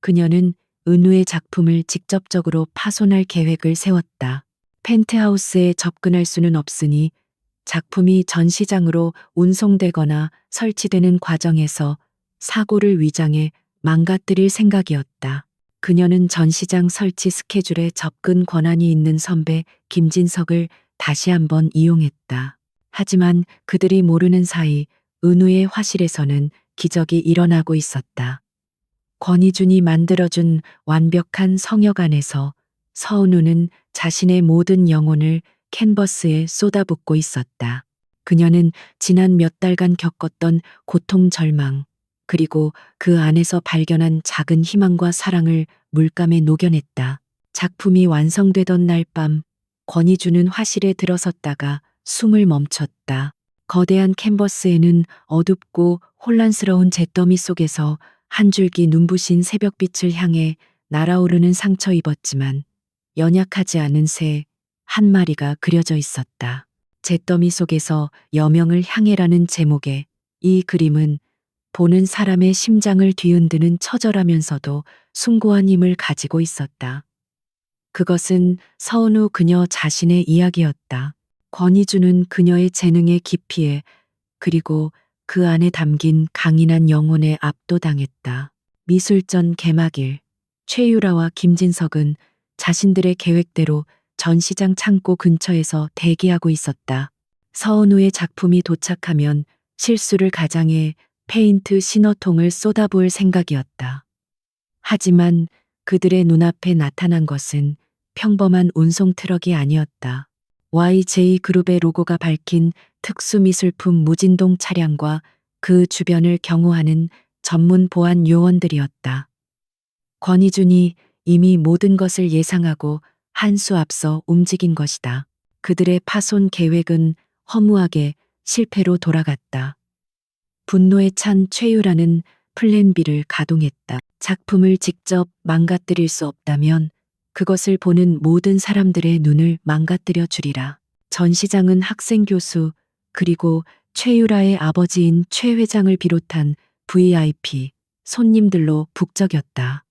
그녀는 은우의 작품을 직접적으로 파손할 계획을 세웠다. 펜트하우스에 접근할 수는 없으니 작품이 전시장으로 운송되거나 설치되는 과정에서 사고를 위장해 망가뜨릴 생각이었다. 그녀는 전시장 설치 스케줄에 접근 권한이 있는 선배 김진석을 다시 한번 이용했다. 하지만 그들이 모르는 사이 은우의 화실에서는 기적이 일어나고 있었다. 권희준이 만들어준 완벽한 성역 안에서 서은우는 자신의 모든 영혼을 캔버스에 쏟아붓고 있었다. 그녀는 지난 몇 달간 겪었던 고통, 절망, 그리고 그 안에서 발견한 작은 희망과 사랑을 물감에 녹여냈다. 작품이 완성되던 날 밤 권희준은 화실에 들어섰다가 숨을 멈췄다. 거대한 캔버스에는 어둡고 혼란스러운 잿더미 속에서 한 줄기 눈부신 새벽빛을 향해 날아오르는 상처 입었지만 연약하지 않은 새 한 마리가 그려져 있었다. 잿더미 속에서 여명을 향해라는 제목의 이 그림은 보는 사람의 심장을 뒤흔드는 처절하면서도 숭고한 힘을 가지고 있었다. 그것은 서은우 그녀 자신의 이야기였다. 권희준은 그녀의 재능의 깊이에 그리고 그 안에 담긴 강인한 영혼에 압도당했다. 미술전 개막일, 최유라와 김진석은 자신들의 계획대로 전시장 창고 근처에서 대기하고 있었다. 서은우의 작품이 도착하면 실수를 가장해 페인트 신호통을 쏟아부을 생각이었다. 하지만 그들의 눈앞에 나타난 것은 평범한 운송 트럭이 아니었다. YJ그룹의 로고가 밝힌 특수미술품 무진동 차량과 그 주변을 경호하는 전문 보안 요원들이었다. 권희준이 이미 모든 것을 예상하고 한 수 앞서 움직인 것이다. 그들의 파손 계획은 허무하게 실패로 돌아갔다. 분노에 찬 최유라는 플랜 B를 가동했다. 작품을 직접 망가뜨릴 수 없다면 그것을 보는 모든 사람들의 눈을 망가뜨려 주리라. 전 시장은 학생 교수 그리고 최유라의 아버지인 최 회장을 비롯한 VIP 손님들로 북적였다.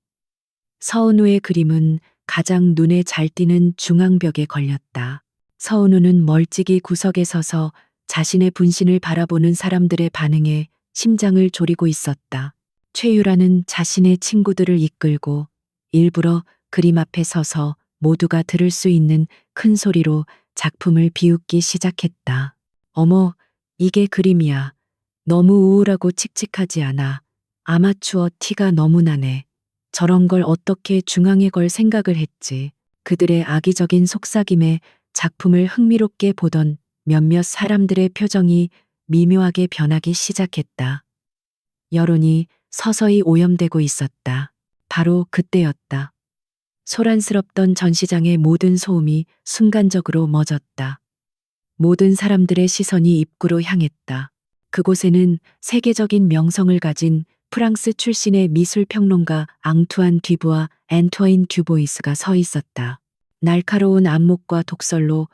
서은우의 그림은 가장 눈에 잘 띄는 중앙벽에 걸렸다. 서은우는 멀찍이 구석에 서서 자신의 분신을 바라보는 사람들의 반응에 심장을 졸이고 있었다. 최유라는 자신의 친구들을 이끌고 일부러 그림 앞에 서서 모두가 들을 수 있는 큰 소리로 작품을 비웃기 시작했다. 어머, 이게 그림이야. 너무 우울하고 칙칙하지 않아. 아마추어 티가 너무 나네. 저런 걸 어떻게 중앙에 걸 생각을 했지. 그들의 악의적인 속삭임에 작품을 흥미롭게 보던 몇몇 사람들의 표정이 미묘하게 변하기 시작했다. 여론이 서서히 오염되고 있었다. 바로 그때였다. 소란스럽던 전시장의 모든 소음이 순간적으로 멎었다. 모든 사람들의 시선이 입구로 향했다. 그곳에는 세계적인 명성을 가진 프랑스 출신의 미술평론가 앙투안 듀부와 앤토인 듀보이스가 서 있었다. 날카로운 안목과 독설로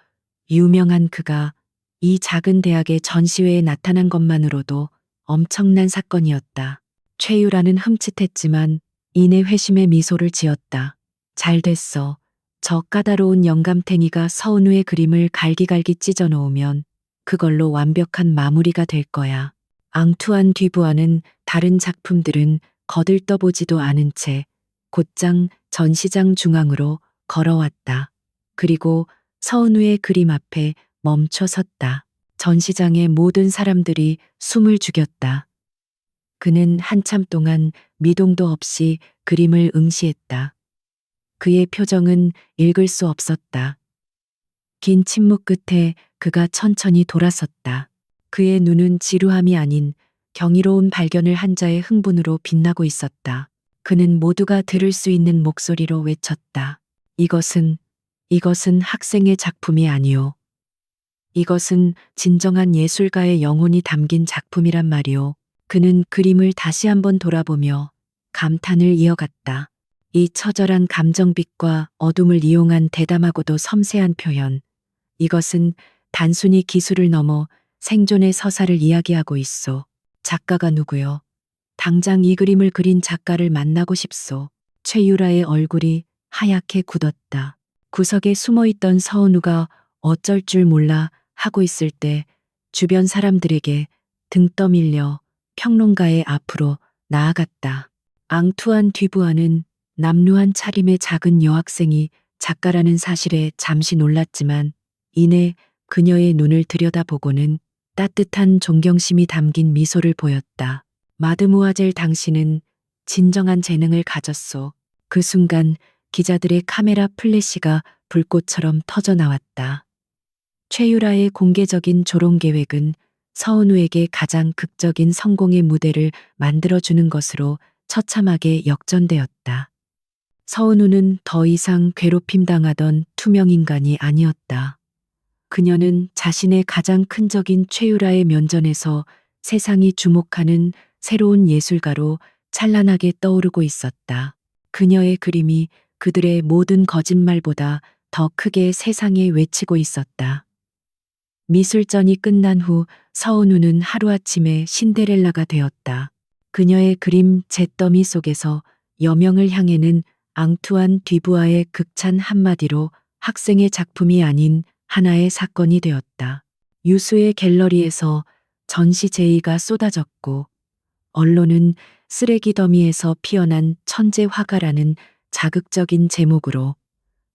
유명한 그가 이 작은 대학의 전시회에 나타난 것만으로도 엄청난 사건이었다. 최유라는 흠칫했지만 이내 회심의 미소를 지었다. 잘 됐어. 저 까다로운 영감탱이가 서은우의 그림을 갈기갈기 찢어 놓으면 그걸로 완벽한 마무리가 될 거야. 앙투안 듀부아는 다른 작품들은 거들떠보지도 않은 채 곧장 전시장 중앙으로 걸어왔다. 그리고 서은우의 그림 앞에 멈춰 섰다. 전시장의 모든 사람들이 숨을 죽였다. 그는 한참 동안 미동도 없이 그림을 응시했다. 그의 표정은 읽을 수 없었다. 긴 침묵 끝에 그가 천천히 돌아섰다. 그의 눈은 지루함이 아닌 경이로운 발견을 한 자의 흥분으로 빛나고 있었다. 그는 모두가 들을 수 있는 목소리로 외쳤다. 이것은 학생의 작품이 아니오. 이것은 진정한 예술가의 영혼이 담긴 작품이란 말이오. 그는 그림을 다시 한번 돌아보며 감탄을 이어갔다. 이 처절한 감정빛과 어둠을 이용한 대담하고도 섬세한 표현. 이것은 단순히 기술을 넘어 생존의 서사를 이야기하고 있소. 작가가 누구요? 당장 이 그림을 그린 작가를 만나고 싶소. 최유라의 얼굴이 하얗게 굳었다. 구석에 숨어있던 서은우가 어쩔 줄 몰라 하고 있을 때 주변 사람들에게 등 떠밀려 평론가의 앞으로 나아갔다. 앙투안 듀부아는 남루한 차림의 작은 여학생이 작가라는 사실에 잠시 놀랐지만 이내 그녀의 눈을 들여다보고는 따뜻한 존경심이 담긴 미소를 보였다. 마드무아젤 당신은 진정한 재능을 가졌소. 그 순간 기자들의 카메라 플래시가 불꽃처럼 터져 나왔다. 최유라의 공개적인 조롱 계획은 서은우에게 가장 극적인 성공의 무대를 만들어주는 것으로 처참하게 역전되었다. 서은우는 더 이상 괴롭힘 당하던 투명인간이 아니었다. 그녀는 자신의 가장 큰 적인 최유라의 면전에서 세상이 주목하는 새로운 예술가로 찬란하게 떠오르고 있었다. 그녀의 그림이 그들의 모든 거짓말보다 더 크게 세상에 외치고 있었다. 미술전이 끝난 후 서은우는 하루아침에 신데렐라가 되었다. 그녀의 그림 잿더미 속에서 여명을 향해는 앙투안 듀부아의 극찬 한마디로 학생의 작품이 아닌 하나의 사건이 되었다. 유수의 갤러리에서 전시 제의가 쏟아졌고 언론은 쓰레기 더미에서 피어난 천재 화가라는 자극적인 제목으로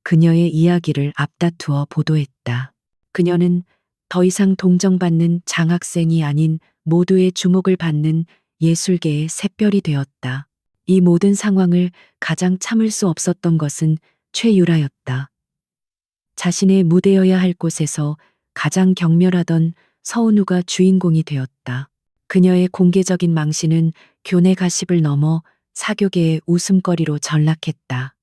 그녀의 이야기를 앞다투어 보도했다. 그녀는 더 이상 동정받는 장학생이 아닌 모두의 주목을 받는 예술계의 샛별이 되었다. 이 모든 상황을 가장 참을 수 없었던 것은 최유라였다. 자신의 무대여야 할 곳에서 가장 경멸하던 서은우가 주인공이 되었다. 그녀의 공개적인 망신은 교내 가십을 넘어 사교계의 웃음거리로 전락했다.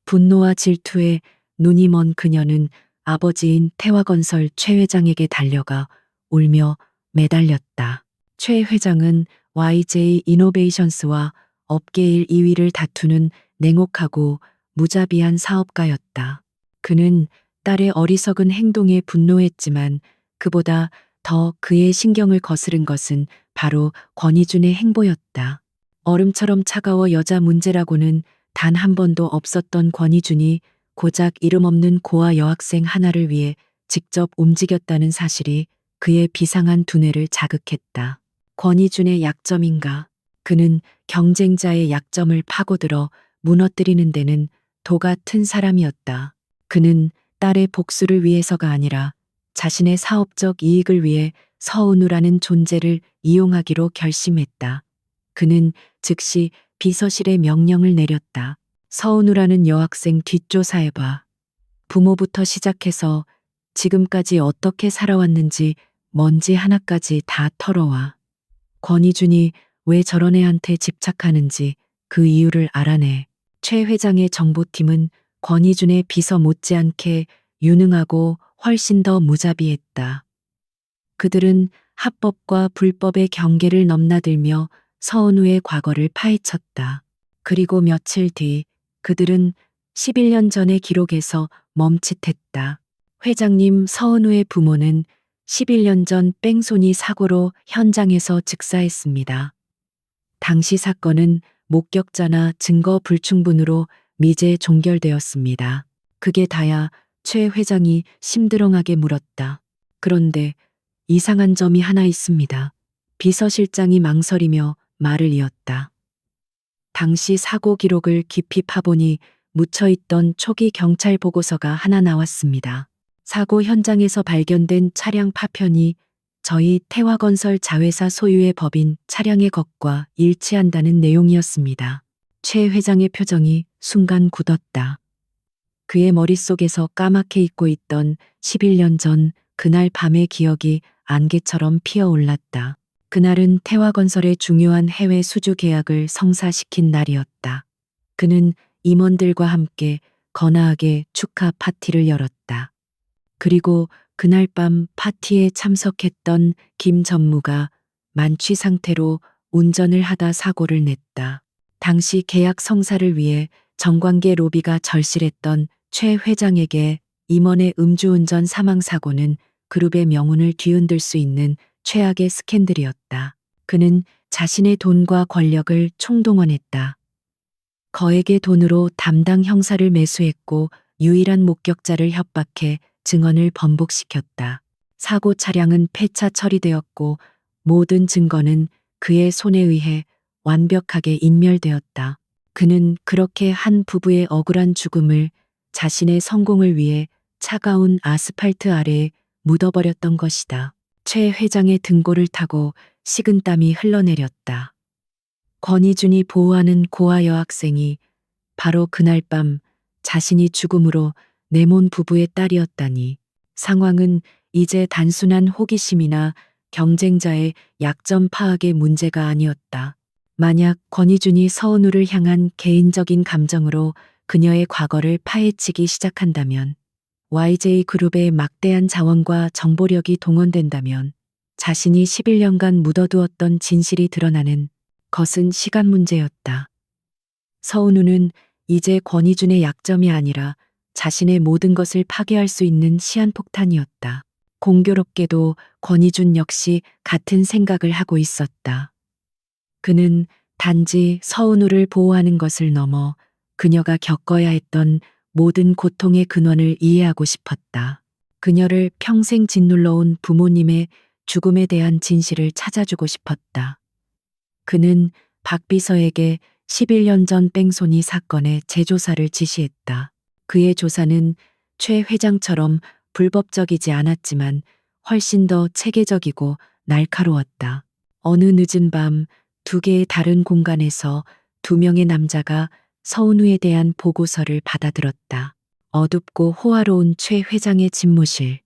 분노와 질투에 눈이 먼 그녀는 아버지인 태화건설 최 회장에게 달려가 울며 매달렸다. 최 회장은 YJ 이노베이션스와 업계 일 2위를 다투는 냉혹하고 무자비한 사업가였다. 그는 딸의 어리석은 행동에 분노했지만 그보다 더 그의 신경을 거스른 것은 바로 권희준의 행보였다. 얼음처럼 차가워 여자 문제라고는 단 한 번도 없었던 권희준이 고작 이름 없는 고아 여학생 하나를 위해 직접 움직였다는 사실이 그의 비상한 두뇌를 자극했다. 권희준의 약점인가? 그는 경쟁자의 약점을 파고들어 무너뜨리는 데는 도 같은 사람이었다. 그는 딸의 복수를 위해서가 아니라 자신의 사업적 이익을 위해 서은우라는 존재를 이용하기로 결심했다. 그는 즉시 비서실에 명령을 내렸다. 서은우라는 여학생 뒷조사해봐. 부모부터 시작해서 지금까지 어떻게 살아왔는지 먼지 하나까지 다 털어와. 권희준이 왜 저런 애한테 집착하는지 그 이유를 알아내. 최 회장의 정보팀은 권희준의 비서 못지않게 유능하고 훨씬 더 무자비했다. 그들은 합법과 불법의 경계를 넘나들며 서은우의 과거를 파헤쳤다. 그리고 며칠 뒤 그들은 11년 전의 기록에서 멈칫했다. 회장님 서은우의 부모는 11년 전 뺑소니 사고로 현장에서 즉사했습니다. 당시 사건은 목격자나 증거 불충분으로 미제 종결되었습니다. 그게 다야 최 회장이 심드렁하게 물었다. 그런데 이상한 점이 하나 있습니다. 비서실장이 망설이며 말을 이었다. 당시 사고 기록을 깊이 파보니 묻혀있던 초기 경찰 보고서가 하나 나왔습니다. 사고 현장에서 발견된 차량 파편이 저희 태화건설 자회사 소유의 법인 차량의 것과 일치한다는 내용이었습니다. 최 회장의 표정이 순간 굳었다. 그의 머릿속에서 까맣게 잊고 있던 11년 전 그날 밤의 기억이 안개처럼 피어올랐다. 그날은 태화건설의 중요한 해외 수주 계약을 성사시킨 날이었다. 그는 임원들과 함께 거나하게 축하 파티를 열었다. 그리고 그날 밤 파티에 참석했던 김 전무가 만취 상태로 운전을 하다 사고를 냈다. 당시 계약 성사를 위해 정관계 로비가 절실했던 최 회장에게 임원의 음주운전 사망 사고는 그룹의 명운을 뒤흔들 수 있는 최악의 스캔들이었다. 그는 자신의 돈과 권력을 총동원했다. 거액의 돈으로 담당 형사를 매수했고 유일한 목격자를 협박해 증언을 번복시켰다. 사고 차량은 폐차 처리되었고 모든 증거는 그의 손에 의해 완벽하게 인멸되었다. 그는 그렇게 한 부부의 억울한 죽음을 자신의 성공을 위해 차가운 아스팔트 아래에 묻어버렸던 것이다. 최 회장의 등골을 타고 식은땀이 흘러내렸다. 권희준이 보호하는 고아 여학생이 바로 그날 밤 자신이 죽음으로 내몬 부부의 딸이었다니. 상황은 이제 단순한 호기심이나 경쟁자의 약점 파악의 문제가 아니었다. 만약 권희준이 서은우를 향한 개인적인 감정으로 그녀의 과거를 파헤치기 시작한다면, YJ그룹의 막대한 자원과 정보력이 동원된다면 자신이 11년간 묻어두었던 진실이 드러나는 것은 시간 문제였다. 서은우는 이제 권희준의 약점이 아니라 자신의 모든 것을 파괴할 수 있는 시한폭탄이었다. 공교롭게도 권희준 역시 같은 생각을 하고 있었다. 그는 단지 서은우를 보호하는 것을 넘어 그녀가 겪어야 했던 모든 고통의 근원을 이해하고 싶었다. 그녀를 평생 짓눌러온 부모님의 죽음에 대한 진실을 찾아주고 싶었다. 그는 박 비서에게 11년 전 뺑소니 사건의 재조사를 지시했다. 그의 조사는 최 회장처럼 불법적이지 않았지만 훨씬 더 체계적이고 날카로웠다. 어느 늦은 밤 두 개의 다른 공간에서 두 명의 남자가 서은우에 대한 보고서를 받아들었다. 어둡고 호화로운 최 회장의 집무실.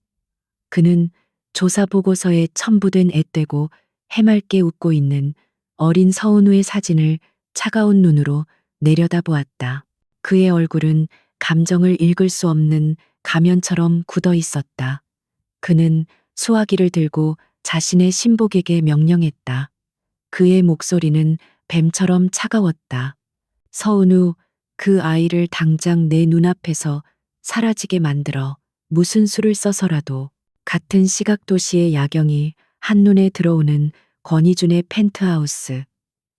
그는 조사 보고서에 첨부된 앳되고 해맑게 웃고 있는 어린 서은우의 사진을 차가운 눈으로 내려다보았다. 그의 얼굴은 감정을 읽을 수 없는 가면처럼 굳어 있었다. 그는 수화기를 들고 자신의 신복에게 명령했다. 그의 목소리는 뱀처럼 차가웠다. 서은우, 그 아이를 당장 내 눈앞에서 사라지게 만들어 무슨 수를 써서라도. 같은 시각 도시의 야경이 한눈에 들어오는 권희준의 펜트하우스.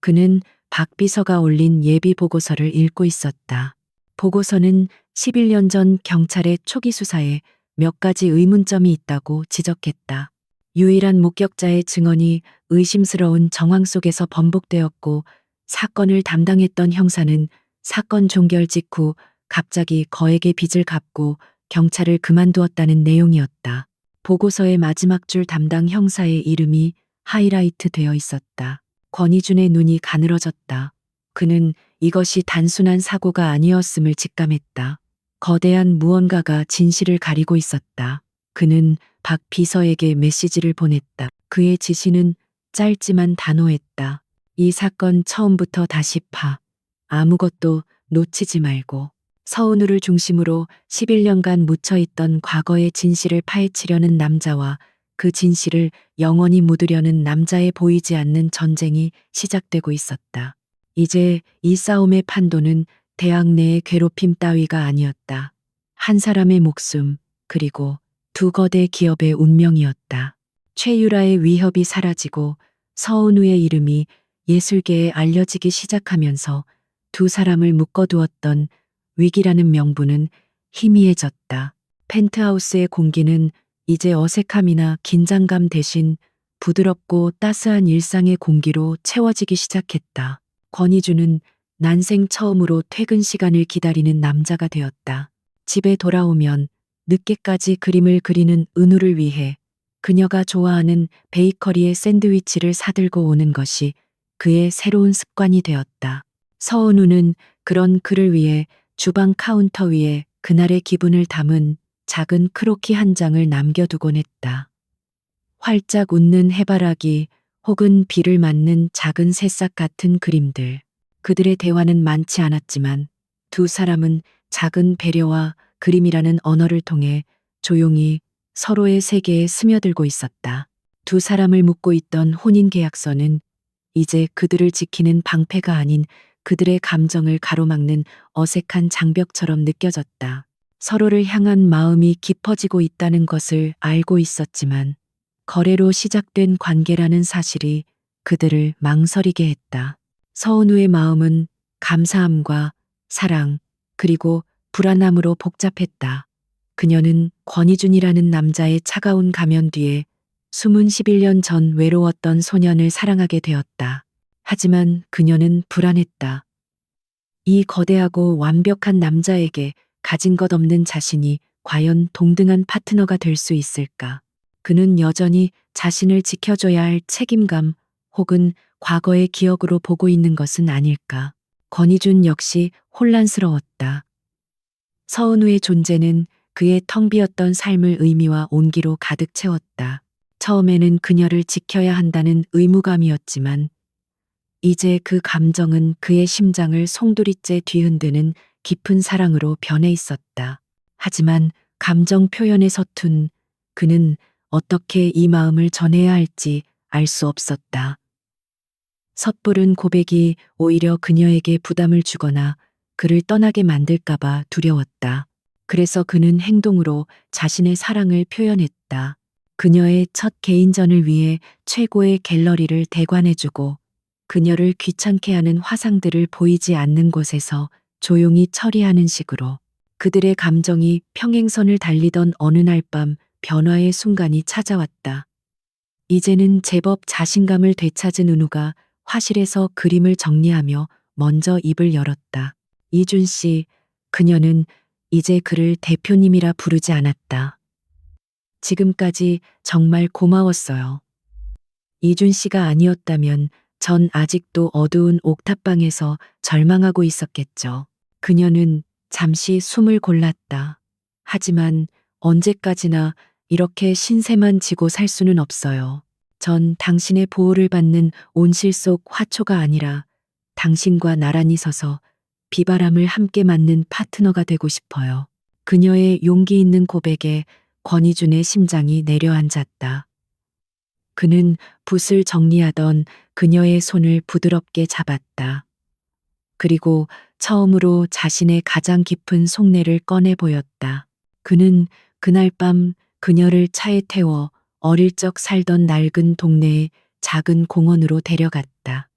그는 박 비서가 올린 예비 보고서를 읽고 있었다. 보고서는 11년 전 경찰의 초기 수사에 몇 가지 의문점이 있다고 지적했다. 유일한 목격자의 증언이 의심스러운 정황 속에서 번복되었고, 사건을 담당했던 형사는 사건 종결 직후 갑자기 거액의 빚을 갚고 경찰을 그만두었다는 내용이었다. 보고서의 마지막 줄 담당 형사의 이름이 하이라이트 되어 있었다. 권희준의 눈이 가늘어졌다. 그는 이것이 단순한 사고가 아니었음을 직감했다. 거대한 무언가가 진실을 가리고 있었다. 그는 박 비서에게 메시지를 보냈다. 그의 지시는 짧지만 단호했다. 이 사건 처음부터 다시 파. 아무것도 놓치지 말고. 서은우를 중심으로 11년간 묻혀있던 과거의 진실을 파헤치려는 남자와 그 진실을 영원히 묻으려는 남자의 보이지 않는 전쟁이 시작되고 있었다. 이제 이 싸움의 판도는 대학 내의 괴롭힘 따위가 아니었다. 한 사람의 목숨, 그리고 두 거대 기업의 운명이었다. 최유라의 위협이 사라지고 서은우의 이름이 예술계에 알려지기 시작하면서 두 사람을 묶어두었던 위기라는 명분은 희미해졌다. 펜트하우스의 공기는 이제 어색함이나 긴장감 대신 부드럽고 따스한 일상의 공기로 채워지기 시작했다. 권희준은 난생 처음으로 퇴근 시간을 기다리는 남자가 되었다. 집에 돌아오면 늦게까지 그림을 그리는 은우를 위해 그녀가 좋아하는 베이커리의 샌드위치를 사들고 오는 것이 그의 새로운 습관이 되었다. 서은우는 그런 그를 위해 주방 카운터 위에 그날의 기분을 담은 작은 크로키 한 장을 남겨두곤 했다. 활짝 웃는 해바라기 혹은 비를 맞는 작은 새싹 같은 그림들. 그들의 대화는 많지 않았지만 두 사람은 작은 배려와 그림이라는 언어를 통해 조용히 서로의 세계에 스며들고 있었다. 두 사람을 묶고 있던 혼인계약서는 이제 그들을 지키는 방패가 아닌 그들의 감정을 가로막는 어색한 장벽처럼 느껴졌다. 서로를 향한 마음이 깊어지고 있다는 것을 알고 있었지만 거래로 시작된 관계라는 사실이 그들을 망설이게 했다. 서은우의 마음은 감사함과 사랑, 그리고 불안함으로 복잡했다. 그녀는 권희준이라는 남자의 차가운 가면 뒤에 숨은 11년 전 외로웠던 소년을 사랑하게 되었다. 하지만 그녀는 불안했다. 이 거대하고 완벽한 남자에게 가진 것 없는 자신이 과연 동등한 파트너가 될 수 있을까? 그는 여전히 자신을 지켜줘야 할 책임감 혹은 과거의 기억으로 보고 있는 것은 아닐까? 권희준 역시 혼란스러웠다. 서은우의 존재는 그의 텅 비었던 삶을 의미와 온기로 가득 채웠다. 처음에는 그녀를 지켜야 한다는 의무감이었지만 이제 그 감정은 그의 심장을 송두리째 뒤흔드는 깊은 사랑으로 변해 있었다. 하지만 감정 표현에 서툰 그는 어떻게 이 마음을 전해야 할지 알 수 없었다. 섣부른 고백이 오히려 그녀에게 부담을 주거나 그를 떠나게 만들까봐 두려웠다. 그래서 그는 행동으로 자신의 사랑을 표현했다. 그녀의 첫 개인전을 위해 최고의 갤러리를 대관해주고 그녀를 귀찮게 하는 화상들을 보이지 않는 곳에서 조용히 처리하는 식으로. 그들의 감정이 평행선을 달리던 어느 날 밤 변화의 순간이 찾아왔다. 이제는 제법 자신감을 되찾은 은우가 화실에서 그림을 정리하며 먼저 입을 열었다. 이준 씨, 그녀는 이제 그를 대표님이라 부르지 않았다. 지금까지 정말 고마웠어요. 이준 씨가 아니었다면 전 아직도 어두운 옥탑방에서 절망하고 있었겠죠. 그녀는 잠시 숨을 골랐다. 하지만 언제까지나 이렇게 신세만 지고 살 수는 없어요. 전 당신의 보호를 받는 온실 속 화초가 아니라 당신과 나란히 서서 비바람을 함께 맞는 파트너가 되고 싶어요. 그녀의 용기 있는 고백에 권희준의 심장이 내려앉았다. 그는 붓을 정리하던 그녀의 손을 부드럽게 잡았다. 그리고 처음으로 자신의 가장 깊은 속내를 꺼내 보였다. 그는 그날 밤 그녀를 차에 태워 어릴 적 살던 낡은 동네의 작은 공원으로 데려갔다.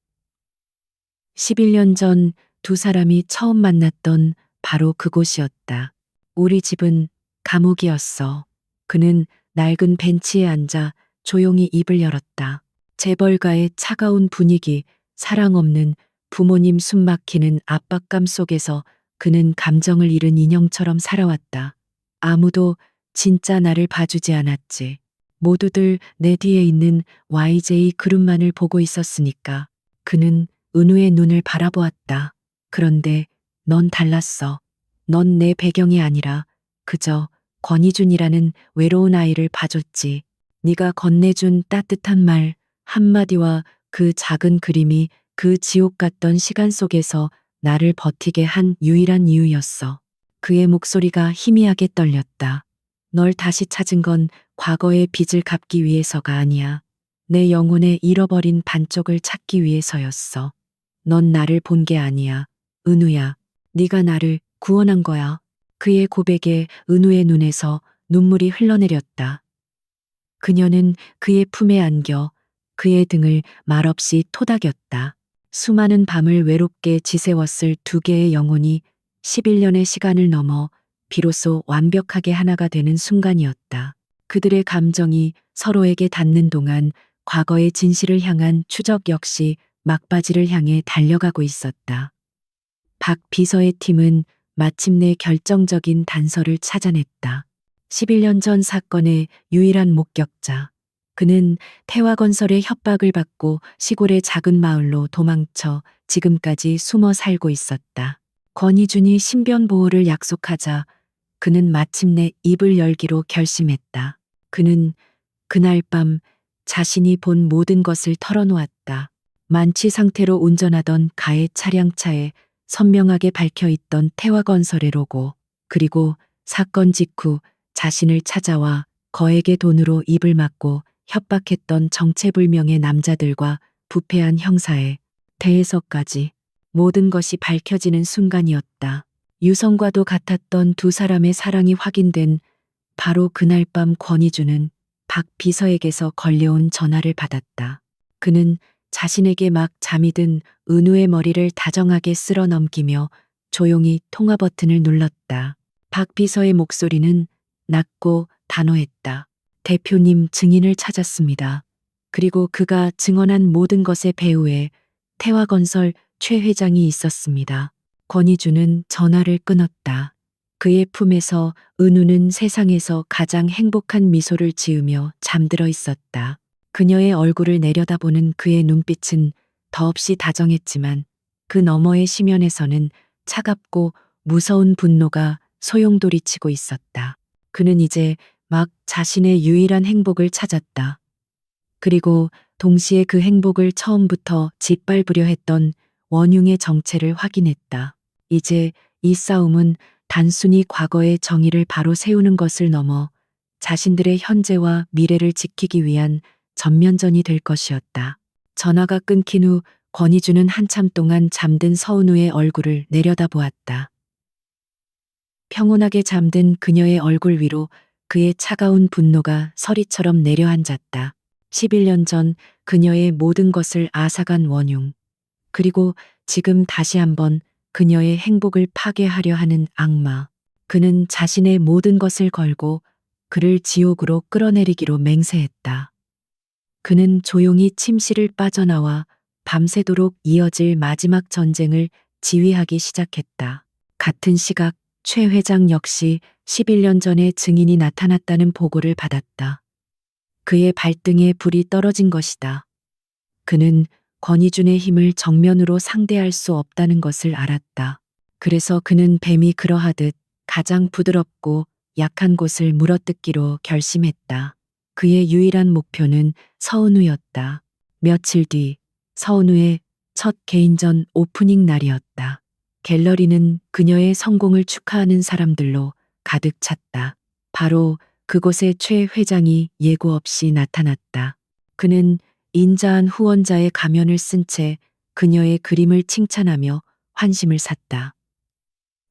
11년 전 두 사람이 처음 만났던 바로 그곳이었다. 우리 집은 감옥이었어. 그는 낡은 벤치에 앉아 조용히 입을 열었다. 재벌가의 차가운 분위기, 사랑 없는 부모님 숨 막히는 압박감 속에서 그는 감정을 잃은 인형처럼 살아왔다. 아무도 진짜 나를 봐주지 않았지. 모두들 내 뒤에 있는 YJ 그룹만을 보고 있었으니까. 그는 은우의 눈을 바라보았다. 그런데 넌 달랐어. 넌 내 배경이 아니라 그저 권희준이라는 외로운 아이를 봐줬지. 네가 건네준 따뜻한 말 한마디와 그 작은 그림이 그 지옥 같던 시간 속에서 나를 버티게 한 유일한 이유였어. 그의 목소리가 희미하게 떨렸다. 널 다시 찾은 건 과거의 빚을 갚기 위해서가 아니야. 내 영혼의 잃어버린 반쪽을 찾기 위해서였어. 넌 나를 본 게 아니야. 은우야. 네가 나를 구원한 거야. 그의 고백에 은우의 눈에서 눈물이 흘러내렸다. 그녀는 그의 품에 안겨 그의 등을 말없이 토닥였다. 수많은 밤을 외롭게 지새웠을 두 개의 영혼이 11년의 시간을 넘어 비로소 완벽하게 하나가 되는 순간이었다. 그들의 감정이 서로에게 닿는 동안 과거의 진실을 향한 추적 역시 막바지를 향해 달려가고 있었다. 박 비서의 팀은 마침내 결정적인 단서를 찾아냈다. 11년 전 사건의 유일한 목격자. 그는 태화건설의 협박을 받고 시골의 작은 마을로 도망쳐 지금까지 숨어 살고 있었다. 권희준이 신변 보호를 약속하자 그는 마침내 입을 열기로 결심했다. 그는 그날 밤 자신이 본 모든 것을 털어놓았다. 만취 상태로 운전하던 가해 차량차에 선명하게 박혀 있던 태화건설의 로고, 그리고 사건 직후 자신을 찾아와 거액의 돈으로 입을 막고 협박했던 정체불명의 남자들과 부패한 형사에 대해서까지 모든 것이 밝혀지는 순간이었다. 유성과도 같았던 두 사람의 사랑이 확인된 바로 그날 밤 권희준은 박 비서에게서 걸려온 전화를 받았다. 그는 자신에게 막 잠이 든 은우의 머리를 다정하게 쓸어 넘기며 조용히 통화 버튼을 눌렀다. 박 비서의 목소리는 낮고 단호했다. 대표님 증인을 찾았습니다. 그리고 그가 증언한 모든 것의 배후에 태화건설 최 회장이 있었습니다. 권희준은 전화를 끊었다. 그의 품에서 은우는 세상에서 가장 행복한 미소를 지으며 잠들어 있었다. 그녀의 얼굴을 내려다보는 그의 눈빛은 더없이 다정했지만 그 너머의 심연에서는 차갑고 무서운 분노가 소용돌이치고 있었다. 그는 이제 막 자신의 유일한 행복을 찾았다. 그리고 동시에 그 행복을 처음부터 짓밟으려 했던 원흉의 정체를 확인했다. 이제 이 싸움은 단순히 과거의 정의를 바로 세우는 것을 넘어 자신들의 현재와 미래를 지키기 위한 전면전이 될 것이었다. 전화가 끊긴 후 권희준은 한참 동안 잠든 서은우의 얼굴을 내려다보았다. 평온하게 잠든 그녀의 얼굴 위로 그의 차가운 분노가 서리처럼 내려앉았다. 11년 전 그녀의 모든 것을 앗아간 원흉. 그리고 지금 다시 한번 그녀의 행복을 파괴하려 하는 악마. 그는 자신의 모든 것을 걸고 그를 지옥으로 끌어내리기로 맹세했다. 그는 조용히 침실을 빠져나와 밤새도록 이어질 마지막 전쟁을 지휘하기 시작했다. 같은 시각 최 회장 역시 11년 전에 증인이 나타났다는 보고를 받았다. 그의 발등에 불이 떨어진 것이다. 그는 권희준의 힘을 정면으로 상대할 수 없다는 것을 알았다. 그래서 그는 뱀이 그러하듯 가장 부드럽고 약한 곳을 물어뜯기로 결심했다. 그의 유일한 목표는 서은우였다. 며칠 뒤 서은우의 첫 개인전 오프닝 날이었다. 갤러리는 그녀의 성공을 축하하는 사람들로 가득 찼다. 바로 그곳에 최 회장이 예고 없이 나타났다. 그는 인자한 후원자의 가면을 쓴 채 그녀의 그림을 칭찬하며 환심을 샀다.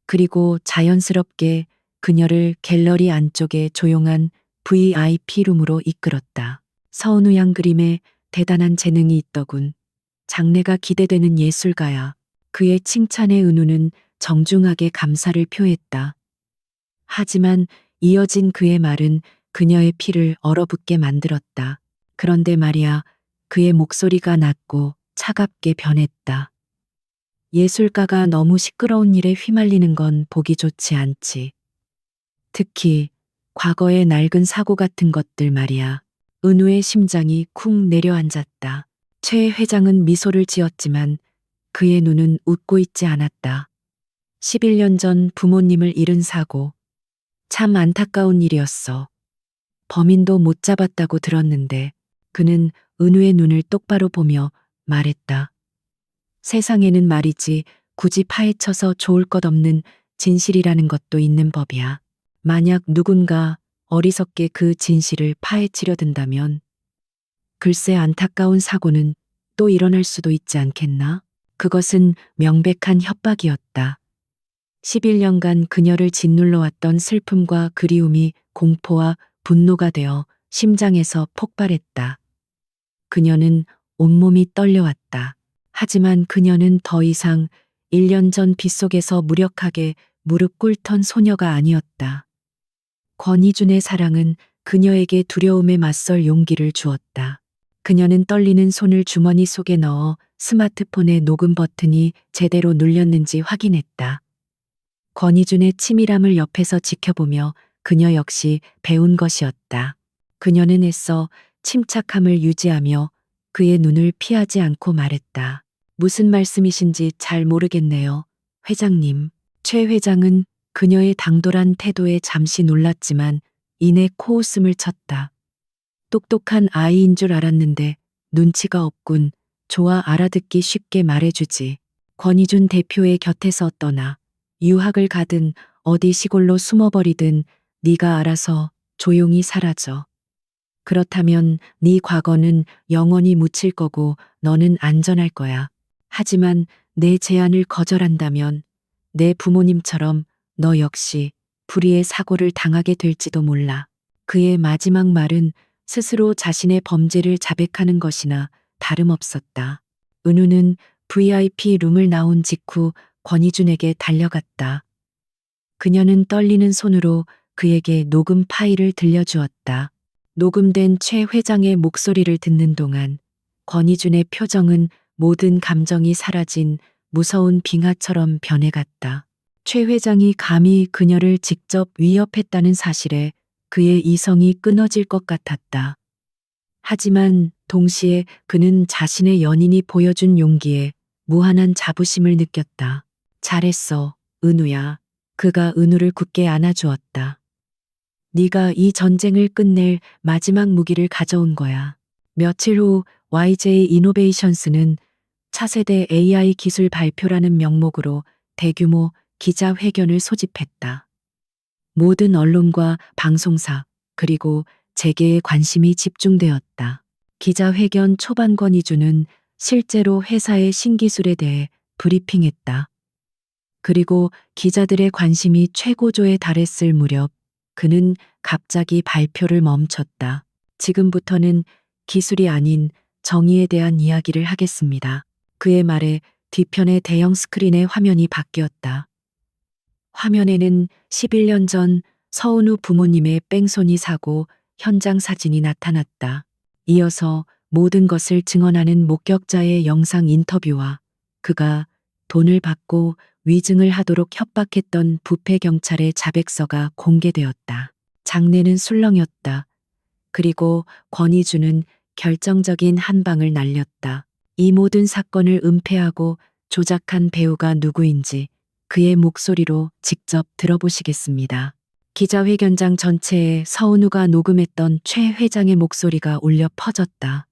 그리고 자연스럽게 그녀를 갤러리 안쪽의 조용한 VIP 룸으로 이끌었다. 서은우 양 그림에 대단한 재능이 있더군. 장래가 기대되는 예술가야. 그의 칭찬에 은우는 정중하게 감사를 표했다. 하지만 이어진 그의 말은 그녀의 피를 얼어붙게 만들었다. 그런데 말이야, 그의 목소리가 낮고 차갑게 변했다. 예술가가 너무 시끄러운 일에 휘말리는 건 보기 좋지 않지. 특히 과거의 낡은 사고 같은 것들 말이야. 은우의 심장이 쿵 내려앉았다. 최 회장은 미소를 지었지만 그의 눈은 웃고 있지 않았다. 11년 전 부모님을 잃은 사고. 참 안타까운 일이었어. 범인도 못 잡았다고 들었는데 그는 은우의 눈을 똑바로 보며 말했다. 세상에는 말이지 굳이 파헤쳐서 좋을 것 없는 진실이라는 것도 있는 법이야. 만약 누군가 어리석게 그 진실을 파헤치려 든다면 글쎄 안타까운 사고는 또 일어날 수도 있지 않겠나? 그것은 명백한 협박이었다. 11년간 그녀를 짓눌러 왔던 슬픔과 그리움이 공포와 분노가 되어 심장에서 폭발했다. 그녀는 온몸이 떨려왔다. 하지만 그녀는 더 이상 1년 전 빗속에서 무력하게 무릎 꿇던 소녀가 아니었다. 권희준의 사랑은 그녀에게 두려움에 맞설 용기를 주었다. 그녀는 떨리는 손을 주머니 속에 넣어 스마트폰의 녹음 버튼이 제대로 눌렸는지 확인했다. 권희준의 치밀함을 옆에서 지켜보며 그녀 역시 배운 것이었다. 그녀는 애써 침착함을 유지하며 그의 눈을 피하지 않고 말했다. 무슨 말씀이신지 잘 모르겠네요, 회장님. 최 회장은 그녀의 당돌한 태도에 잠시 놀랐지만 이내 코웃음을 쳤다. 똑똑한 아이인 줄 알았는데 눈치가 없군. 좋아, 알아듣기 쉽게 말해주지. 권희준 대표의 곁에서 떠나 유학을 가든 어디 시골로 숨어버리든 네가 알아서 조용히 사라져. 그렇다면 네 과거는 영원히 묻힐 거고 너는 안전할 거야. 하지만 내 제안을 거절한다면 내 부모님처럼 너 역시 불의의 사고를 당하게 될지도 몰라. 그의 마지막 말은 스스로 자신의 범죄를 자백하는 것이나 다름없었다. 은우는 VIP 룸을 나온 직후 권희준에게 달려갔다. 그녀는 떨리는 손으로 그에게 녹음 파일을 들려주었다. 녹음된 최 회장의 목소리를 듣는 동안 권희준의 표정은 모든 감정이 사라진 무서운 빙하처럼 변해갔다. 최 회장이 감히 그녀를 직접 위협했다는 사실에 그의 이성이 끊어질 것 같았다. 하지만 동시에 그는 자신의 연인이 보여준 용기에 무한한 자부심을 느꼈다. 잘했어, 은우야. 그가 은우를 굳게 안아주었다. 네가 이 전쟁을 끝낼 마지막 무기를 가져온 거야. 며칠 후 YJ 이노베이션스는 차세대 AI 기술 발표라는 명목으로 대규모 기자회견을 소집했다. 모든 언론과 방송사 그리고 재계의 관심이 집중되었다. 기자회견 초반 권희준은 실제로 회사의 신기술에 대해 브리핑했다. 그리고 기자들의 관심이 최고조에 달했을 무렵 그는 갑자기 발표를 멈췄다. 지금부터는 기술이 아닌 정의에 대한 이야기를 하겠습니다. 그의 말에 뒤편의 대형 스크린의 화면이 바뀌었다. 화면에는 11년 전 서은우 부모님의 뺑소니 사고 현장 사진이 나타났다. 이어서 모든 것을 증언하는 목격자의 영상 인터뷰와 그가 돈을 받고 위증을 하도록 협박했던 부패 경찰의 자백서가 공개되었다. 장내는 술렁였다. 그리고 권희준은 결정적인 한 방을 날렸다. 이 모든 사건을 은폐하고 조작한 배우가 누구인지 그의 목소리로 직접 들어보시겠습니다. 기자회견장 전체에 서은우가 녹음했던 최 회장의 목소리가 울려 퍼졌다.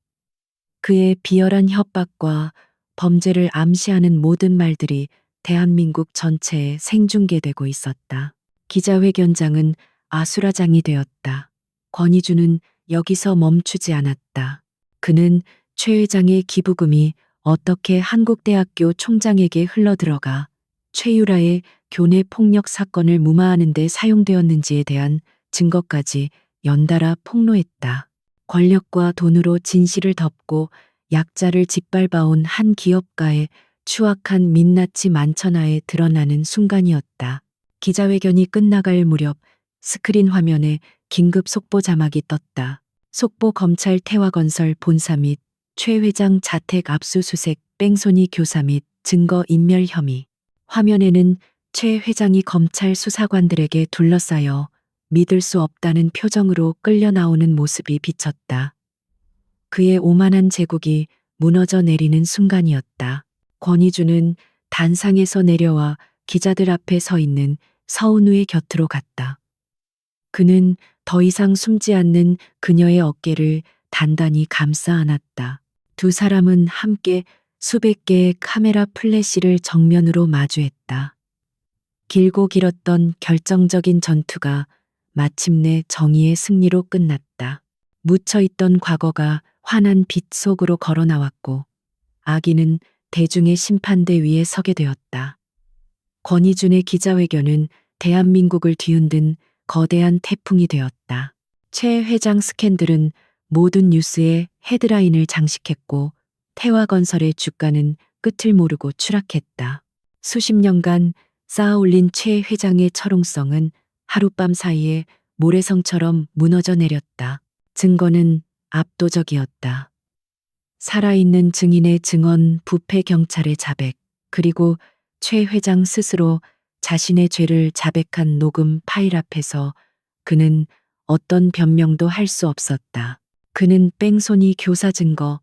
그의 비열한 협박과 범죄를 암시하는 모든 말들이 대한민국 전체에 생중계되고 있었다. 기자회견장은 아수라장이 되었다. 권희주는 여기서 멈추지 않았다. 그는 최 회장의 기부금이 어떻게 한국대학교 총장에게 흘러들어가 최유라의 교내 폭력 사건을 무마하는 데 사용되었는지에 대한 증거까지 연달아 폭로했다. 권력과 돈으로 진실을 덮고 약자를 짓밟아온 한 기업가의 추악한 민낯이 만천하에 드러나는 순간이었다. 기자회견이 끝나갈 무렵 스크린 화면에 긴급 속보 자막이 떴다. 속보 검찰 태화건설 본사 및 최 회장 자택 압수수색 뺑소니 교사 및 증거 인멸 혐의. 화면에는 최 회장이 검찰 수사관들에게 둘러싸여 믿을 수 없다는 표정으로 끌려 나오는 모습이 비쳤다. 그의 오만한 제국이 무너져 내리는 순간이었다. 권희주는 단상에서 내려와 기자들 앞에 서 있는 서은우의 곁으로 갔다. 그는 더 이상 숨지 않는 그녀의 어깨를 단단히 감싸 안았다. 두 사람은 함께 수백 개의 카메라 플래시를 정면으로 마주했다. 길고 길었던 결정적인 전투가 마침내 정의의 승리로 끝났다. 묻혀있던 과거가 환한 빛 속으로 걸어 나왔고 악인은 대중의 심판대 위에 서게 되었다. 권희준의 기자회견은 대한민국을 뒤흔든 거대한 태풍이 되었다. 최 회장 스캔들은 모든 뉴스의 헤드라인을 장식했고 태화건설의 주가는 끝을 모르고 추락했다. 수십 년간 쌓아올린 최 회장의 철옹성은 하룻밤 사이에 모래성처럼 무너져 내렸다. 증거는 압도적이었다. 살아있는 증인의 증언, 부패 경찰의 자백, 그리고 최 회장 스스로 자신의 죄를 자백한 녹음 파일 앞에서 그는 어떤 변명도 할 수 없었다. 그는 뺑소니 교사 증거,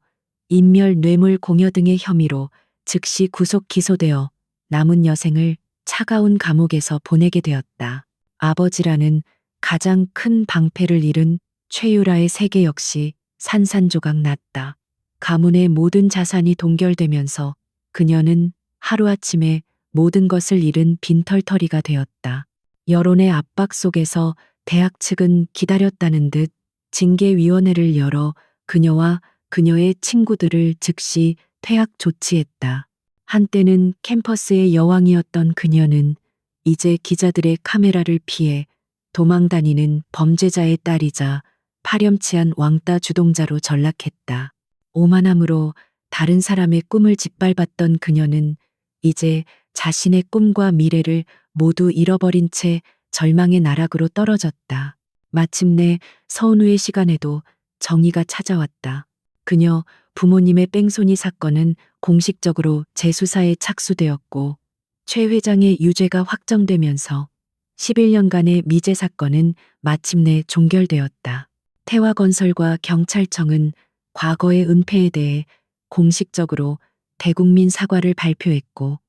인멸 뇌물 공여 등의 혐의로 즉시 구속 기소되어 남은 여생을 차가운 감옥에서 보내게 되었다. 아버지라는 가장 큰 방패를 잃은 최유라의 세계 역시 산산조각 났다. 가문의 모든 자산이 동결되면서 그녀는 하루아침에 모든 것을 잃은 빈털터리가 되었다. 여론의 압박 속에서 대학 측은 기다렸다는 듯 징계위원회를 열어 그녀와 그녀의 친구들을 즉시 퇴학 조치했다. 한때는 캠퍼스의 여왕이었던 그녀는 이제 기자들의 카메라를 피해 도망다니는 범죄자의 딸이자 파렴치한 왕따 주동자로 전락했다. 오만함으로 다른 사람의 꿈을 짓밟았던 그녀는 이제 자신의 꿈과 미래를 모두 잃어버린 채 절망의 나락으로 떨어졌다. 마침내 서은우의 시간에도 정의가 찾아왔다. 그녀 부모님의 뺑소니 사건은 공식적으로 재수사에 착수되었고 최 회장의 유죄가 확정되면서 11년간의 미제 사건은 마침내 종결되었다. 태화건설과 경찰청은 과거의 은폐에 대해 공식적으로 대국민 사과를 발표했고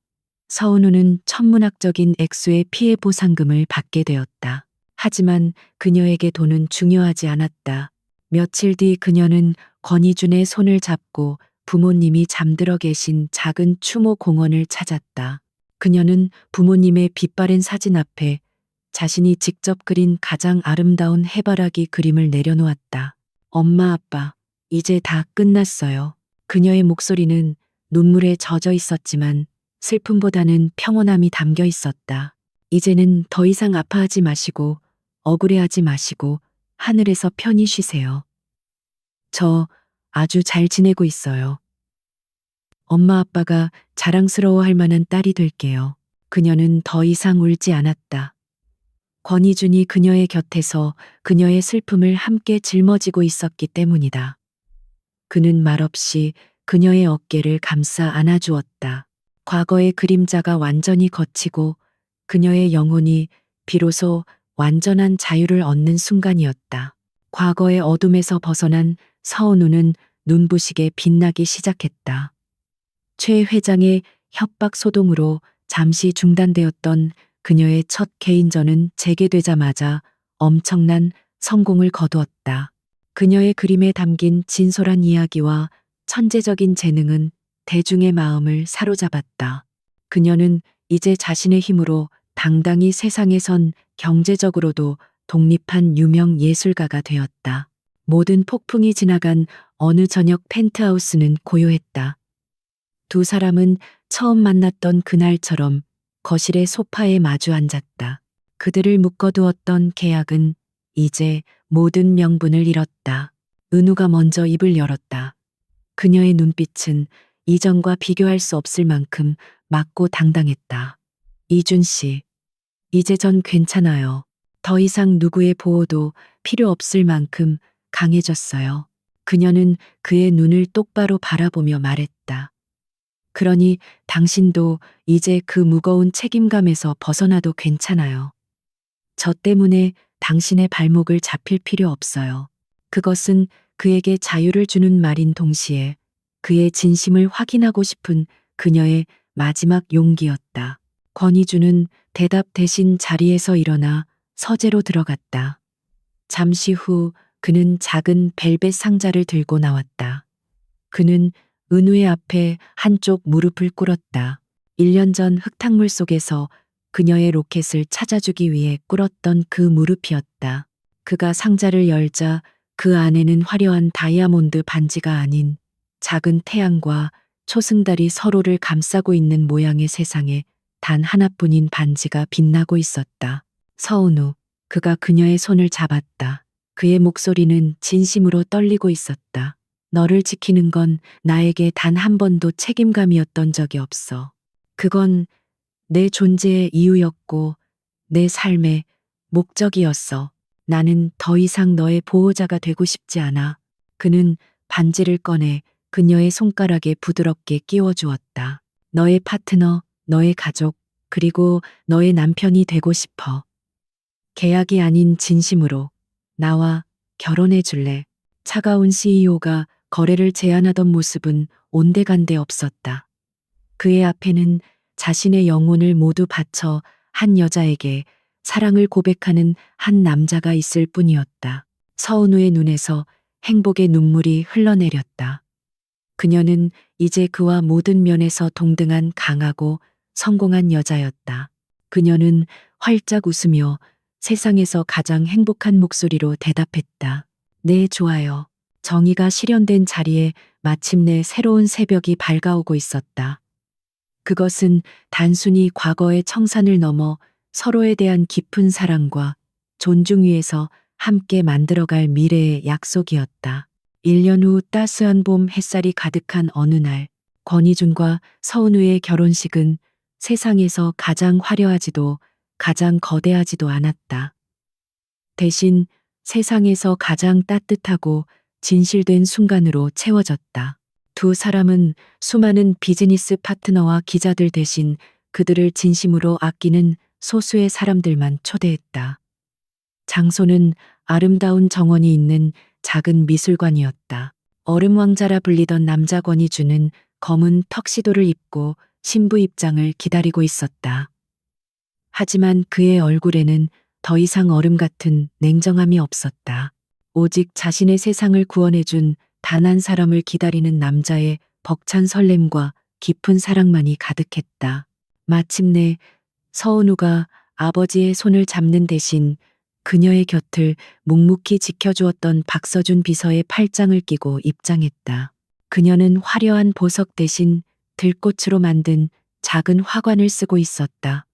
서은우는 천문학적인 액수의 피해 보상금을 받게 되었다. 하지만 그녀에게 돈은 중요하지 않았다. 며칠 뒤 그녀는 권희준의 손을 잡고 부모님이 잠들어 계신 작은 추모 공원을 찾았다. 그녀는 부모님의 빛바랜 사진 앞에 자신이 직접 그린 가장 아름다운 해바라기 그림을 내려놓았다. 엄마, 아빠, 이제 다 끝났어요. 그녀의 목소리는 눈물에 젖어 있었지만 슬픔보다는 평온함이 담겨 있었다. 이제는 더 이상 아파하지 마시고 억울해하지 마시고 하늘에서 편히 쉬세요. 저 아주 잘 지내고 있어요. 엄마 아빠가 자랑스러워할 만한 딸이 될게요. 그녀는 더 이상 울지 않았다. 권희준이 그녀의 곁에서 그녀의 슬픔을 함께 짊어지고 있었기 때문이다. 그는 말없이 그녀의 어깨를 감싸 안아주었다. 과거의 그림자가 완전히 걷히고 그녀의 영혼이 비로소 완전한 자유를 얻는 순간이었다. 과거의 어둠에서 벗어난 서은우는 눈부시게 빛나기 시작했다. 최 회장의 협박 소동으로 잠시 중단되었던 그녀의 첫 개인전은 재개되자마자 엄청난 성공을 거두었다. 그녀의 그림에 담긴 진솔한 이야기와 천재적인 재능은 대중의 마음을 사로잡았다. 그녀는 이제 자신의 힘으로 당당히 세상에 선 경제적으로도 독립한 유명 예술가가 되었다. 모든 폭풍이 지나간 어느 저녁 펜트하우스는 고요했다. 두 사람은 처음 만났던 그날처럼 거실의 소파에 마주 앉았다. 그들을 묶어두었던 계약은 이제 모든 명분을 잃었다. 은우가 먼저 입을 열었다. 그녀의 눈빛은 이전과 비교할 수 없을 만큼 맑고 당당했다. 이준 씨, 이제 전 괜찮아요. 더 이상 누구의 보호도 필요 없을 만큼 강해졌어요. 그녀는 그의 눈을 똑바로 바라보며 말했다. 그러니 당신도 이제 그 무거운 책임감에서 벗어나도 괜찮아요. 저 때문에 당신의 발목을 잡힐 필요 없어요. 그것은 그에게 자유를 주는 말인 동시에 그의 진심을 확인하고 싶은 그녀의 마지막 용기였다. 권희주는 대답 대신 자리에서 일어나 서재로 들어갔다. 잠시 후 그는 작은 벨벳 상자를 들고 나왔다. 그는 은우의 앞에 한쪽 무릎을 꿇었다. 1년 전 흙탕물 속에서 그녀의 로켓을 찾아주기 위해 꿇었던 그 무릎이었다. 그가 상자를 열자 그 안에는 화려한 다이아몬드 반지가 아닌 작은 태양과 초승달이 서로를 감싸고 있는 모양의 세상에 단 하나뿐인 반지가 빛나고 있었다. 서은우, 그가 그녀의 손을 잡았다. 그의 목소리는 진심으로 떨리고 있었다. 너를 지키는 건 나에게 단 한 번도 책임감이었던 적이 없어. 그건 내 존재의 이유였고 내 삶의 목적이었어. 나는 더 이상 너의 보호자가 되고 싶지 않아. 그는 반지를 꺼내 그녀의 손가락에 부드럽게 끼워주었다. 너의 파트너, 너의 가족, 그리고 너의 남편이 되고 싶어. 계약이 아닌 진심으로 나와 결혼해 줄래? 차가운 CEO가 거래를 제안하던 모습은 온데간데 없었다. 그의 앞에는 자신의 영혼을 모두 바쳐 한 여자에게 사랑을 고백하는 한 남자가 있을 뿐이었다. 서은우의 눈에서 행복의 눈물이 흘러내렸다. 그녀는 이제 그와 모든 면에서 동등한 강하고 성공한 여자였다. 그녀는 활짝 웃으며 세상에서 가장 행복한 목소리로 대답했다. 네, 좋아요. 정의가 실현된 자리에 마침내 새로운 새벽이 밝아오고 있었다. 그것은 단순히 과거의 청산을 넘어 서로에 대한 깊은 사랑과 존중 위에서 함께 만들어갈 미래의 약속이었다. 1년 후 따스한 봄 햇살이 가득한 어느 날, 권희준과 서은우의 결혼식은 세상에서 가장 화려하지도 가장 거대하지도 않았다. 대신 세상에서 가장 따뜻하고 진실된 순간으로 채워졌다. 두 사람은 수많은 비즈니스 파트너와 기자들 대신 그들을 진심으로 아끼는 소수의 사람들만 초대했다. 장소는 아름다운 정원이 있는 작은 미술관이었다. 얼음 왕자라 불리던 남자 권희주는 검은 턱시도를 입고 신부 입장을 기다리고 있었다. 하지만 그의 얼굴에는 더 이상 얼음 같은 냉정함이 없었다. 오직 자신의 세상을 구원해준 단 한 사람을 기다리는 남자의 벅찬 설렘과 깊은 사랑만이 가득했다. 마침내 서은우가 아버지의 손을 잡는 대신 그녀의 곁을 묵묵히 지켜주었던 박서준 비서의 팔짱을 끼고 입장했다. 그녀는 화려한 보석 대신 들꽃으로 만든 작은 화관을 쓰고 있었다.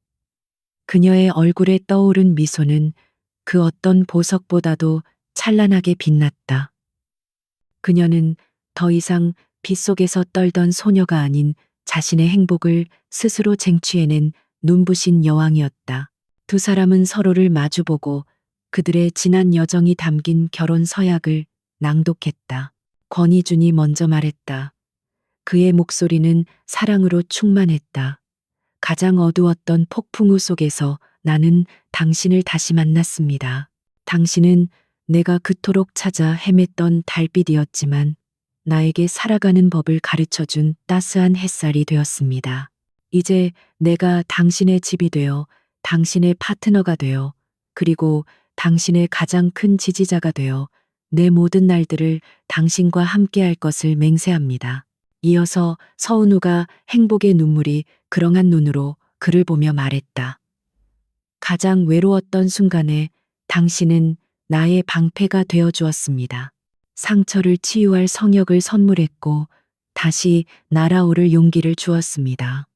그녀의 얼굴에 떠오른 미소는 그 어떤 보석보다도 찬란하게 빛났다. 그녀는 더 이상 빗속에서 떨던 소녀가 아닌 자신의 행복을 스스로 쟁취해낸 눈부신 여왕이었다. 두 사람은 서로를 마주보고 그들의 지난 여정이 담긴 결혼 서약을 낭독했다. 권희준이 먼저 말했다. 그의 목소리는 사랑으로 충만했다. 가장 어두웠던 폭풍우 속에서 나는 당신을 다시 만났습니다. 당신은 내가 그토록 찾아 헤맸던 달빛이었지만 나에게 살아가는 법을 가르쳐준 따스한 햇살이 되었습니다. 이제 내가 당신의 집이 되어 당신의 파트너가 되어 그리고 당신의 가장 큰 지지자가 되어 내 모든 날들을 당신과 함께 할 것을 맹세합니다. 이어서 서은우가 행복의 눈물이 그렁한 눈으로 그를 보며 말했다. 가장 외로웠던 순간에 당신은 나의 방패가 되어 주었습니다. 상처를 치유할 성역을 선물했고 다시 날아오를 용기를 주었습니다.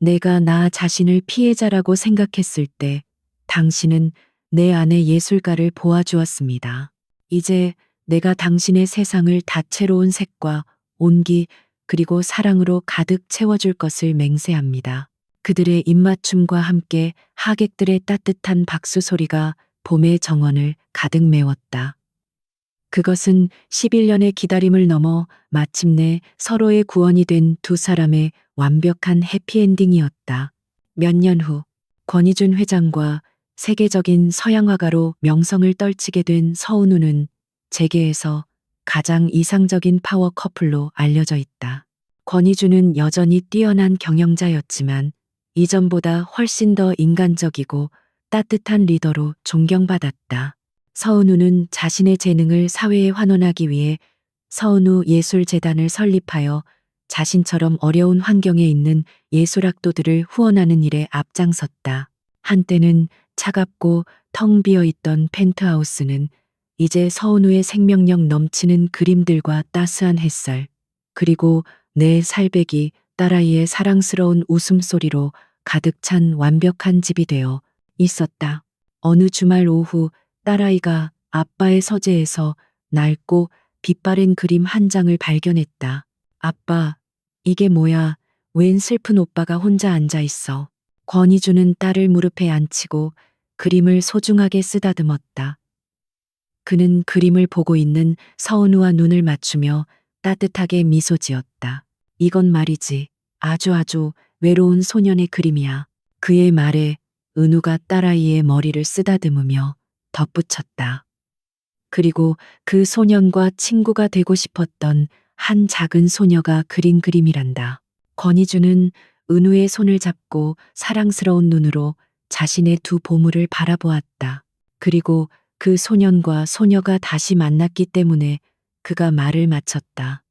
내가 나 자신을 피해자라고 생각했을 때 당신은 내 안의 예술가를 보아주었습니다. 이제 내가 당신의 세상을 다채로운 색과 온기 그리고 사랑으로 가득 채워줄 것을 맹세합니다. 그들의 입맞춤과 함께 하객들의 따뜻한 박수 소리가 봄의 정원을 가득 메웠다. 그것은 11년의 기다림을 넘어 마침내 서로의 구원이 된 두 사람의 완벽한 해피엔딩이었다. 몇 년 후, 권희준 회장과 세계적인 서양화가로 명성을 떨치게 된 서은우는 재계에서 가장 이상적인 파워 커플로 알려져 있다. 권희준은 여전히 뛰어난 경영자였지만 이전보다 훨씬 더 인간적이고 따뜻한 리더로 존경받았다. 서은우는 자신의 재능을 사회에 환원하기 위해 서은우 예술재단을 설립하여 자신처럼 어려운 환경에 있는 예술학도들을 후원하는 일에 앞장섰다. 한때는 차갑고 텅 비어 있던 펜트하우스는 이제 서은우의 생명력 넘치는 그림들과 따스한 햇살, 그리고 내 살배기 딸아이의 사랑스러운 웃음소리로 가득 찬 완벽한 집이 되어 있었다. 어느 주말 오후 딸아이가 아빠의 서재에서 낡고 빛바랜 그림 한 장을 발견했다. 아빠, 이게 뭐야? 웬 슬픈 오빠가 혼자 앉아 있어. 권희주는 딸을 무릎에 앉히고 그림을 소중하게 쓰다듬었다. 그는 그림을 보고 있는 서은우와 눈을 맞추며 따뜻하게 미소 지었다. 이건 말이지. 아주 외로운 소년의 그림이야. 그의 말에 은우가 딸아이의 머리를 쓰다듬으며 덧붙였다. 그리고 그 소년과 친구가 되고 싶었던 한 작은 소녀가 그린 그림이란다. 권희주는 은우의 손을 잡고 사랑스러운 눈으로 자신의 두 보물을 바라보았다. 그리고 그 소년과 소녀가 다시 만났기 때문에 그가 말을 마쳤다.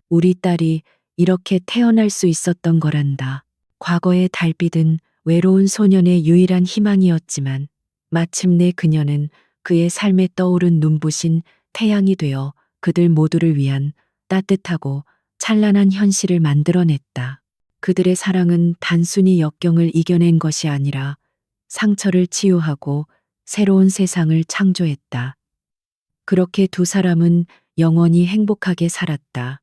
우리 딸이 이렇게 태어날 수 있었던 거란다. 과거의 달빛은 외로운 소년의 유일한 희망이었지만 마침내 그녀는 그의 삶에 떠오른 눈부신 태양이 되어 그들 모두를 위한 따뜻하고 찬란한 현실을 만들어냈다. 그들의 사랑은 단순히 역경을 이겨낸 것이 아니라 상처를 치유하고 새로운 세상을 창조했다. 그렇게 두 사람은 영원히 행복하게 살았다.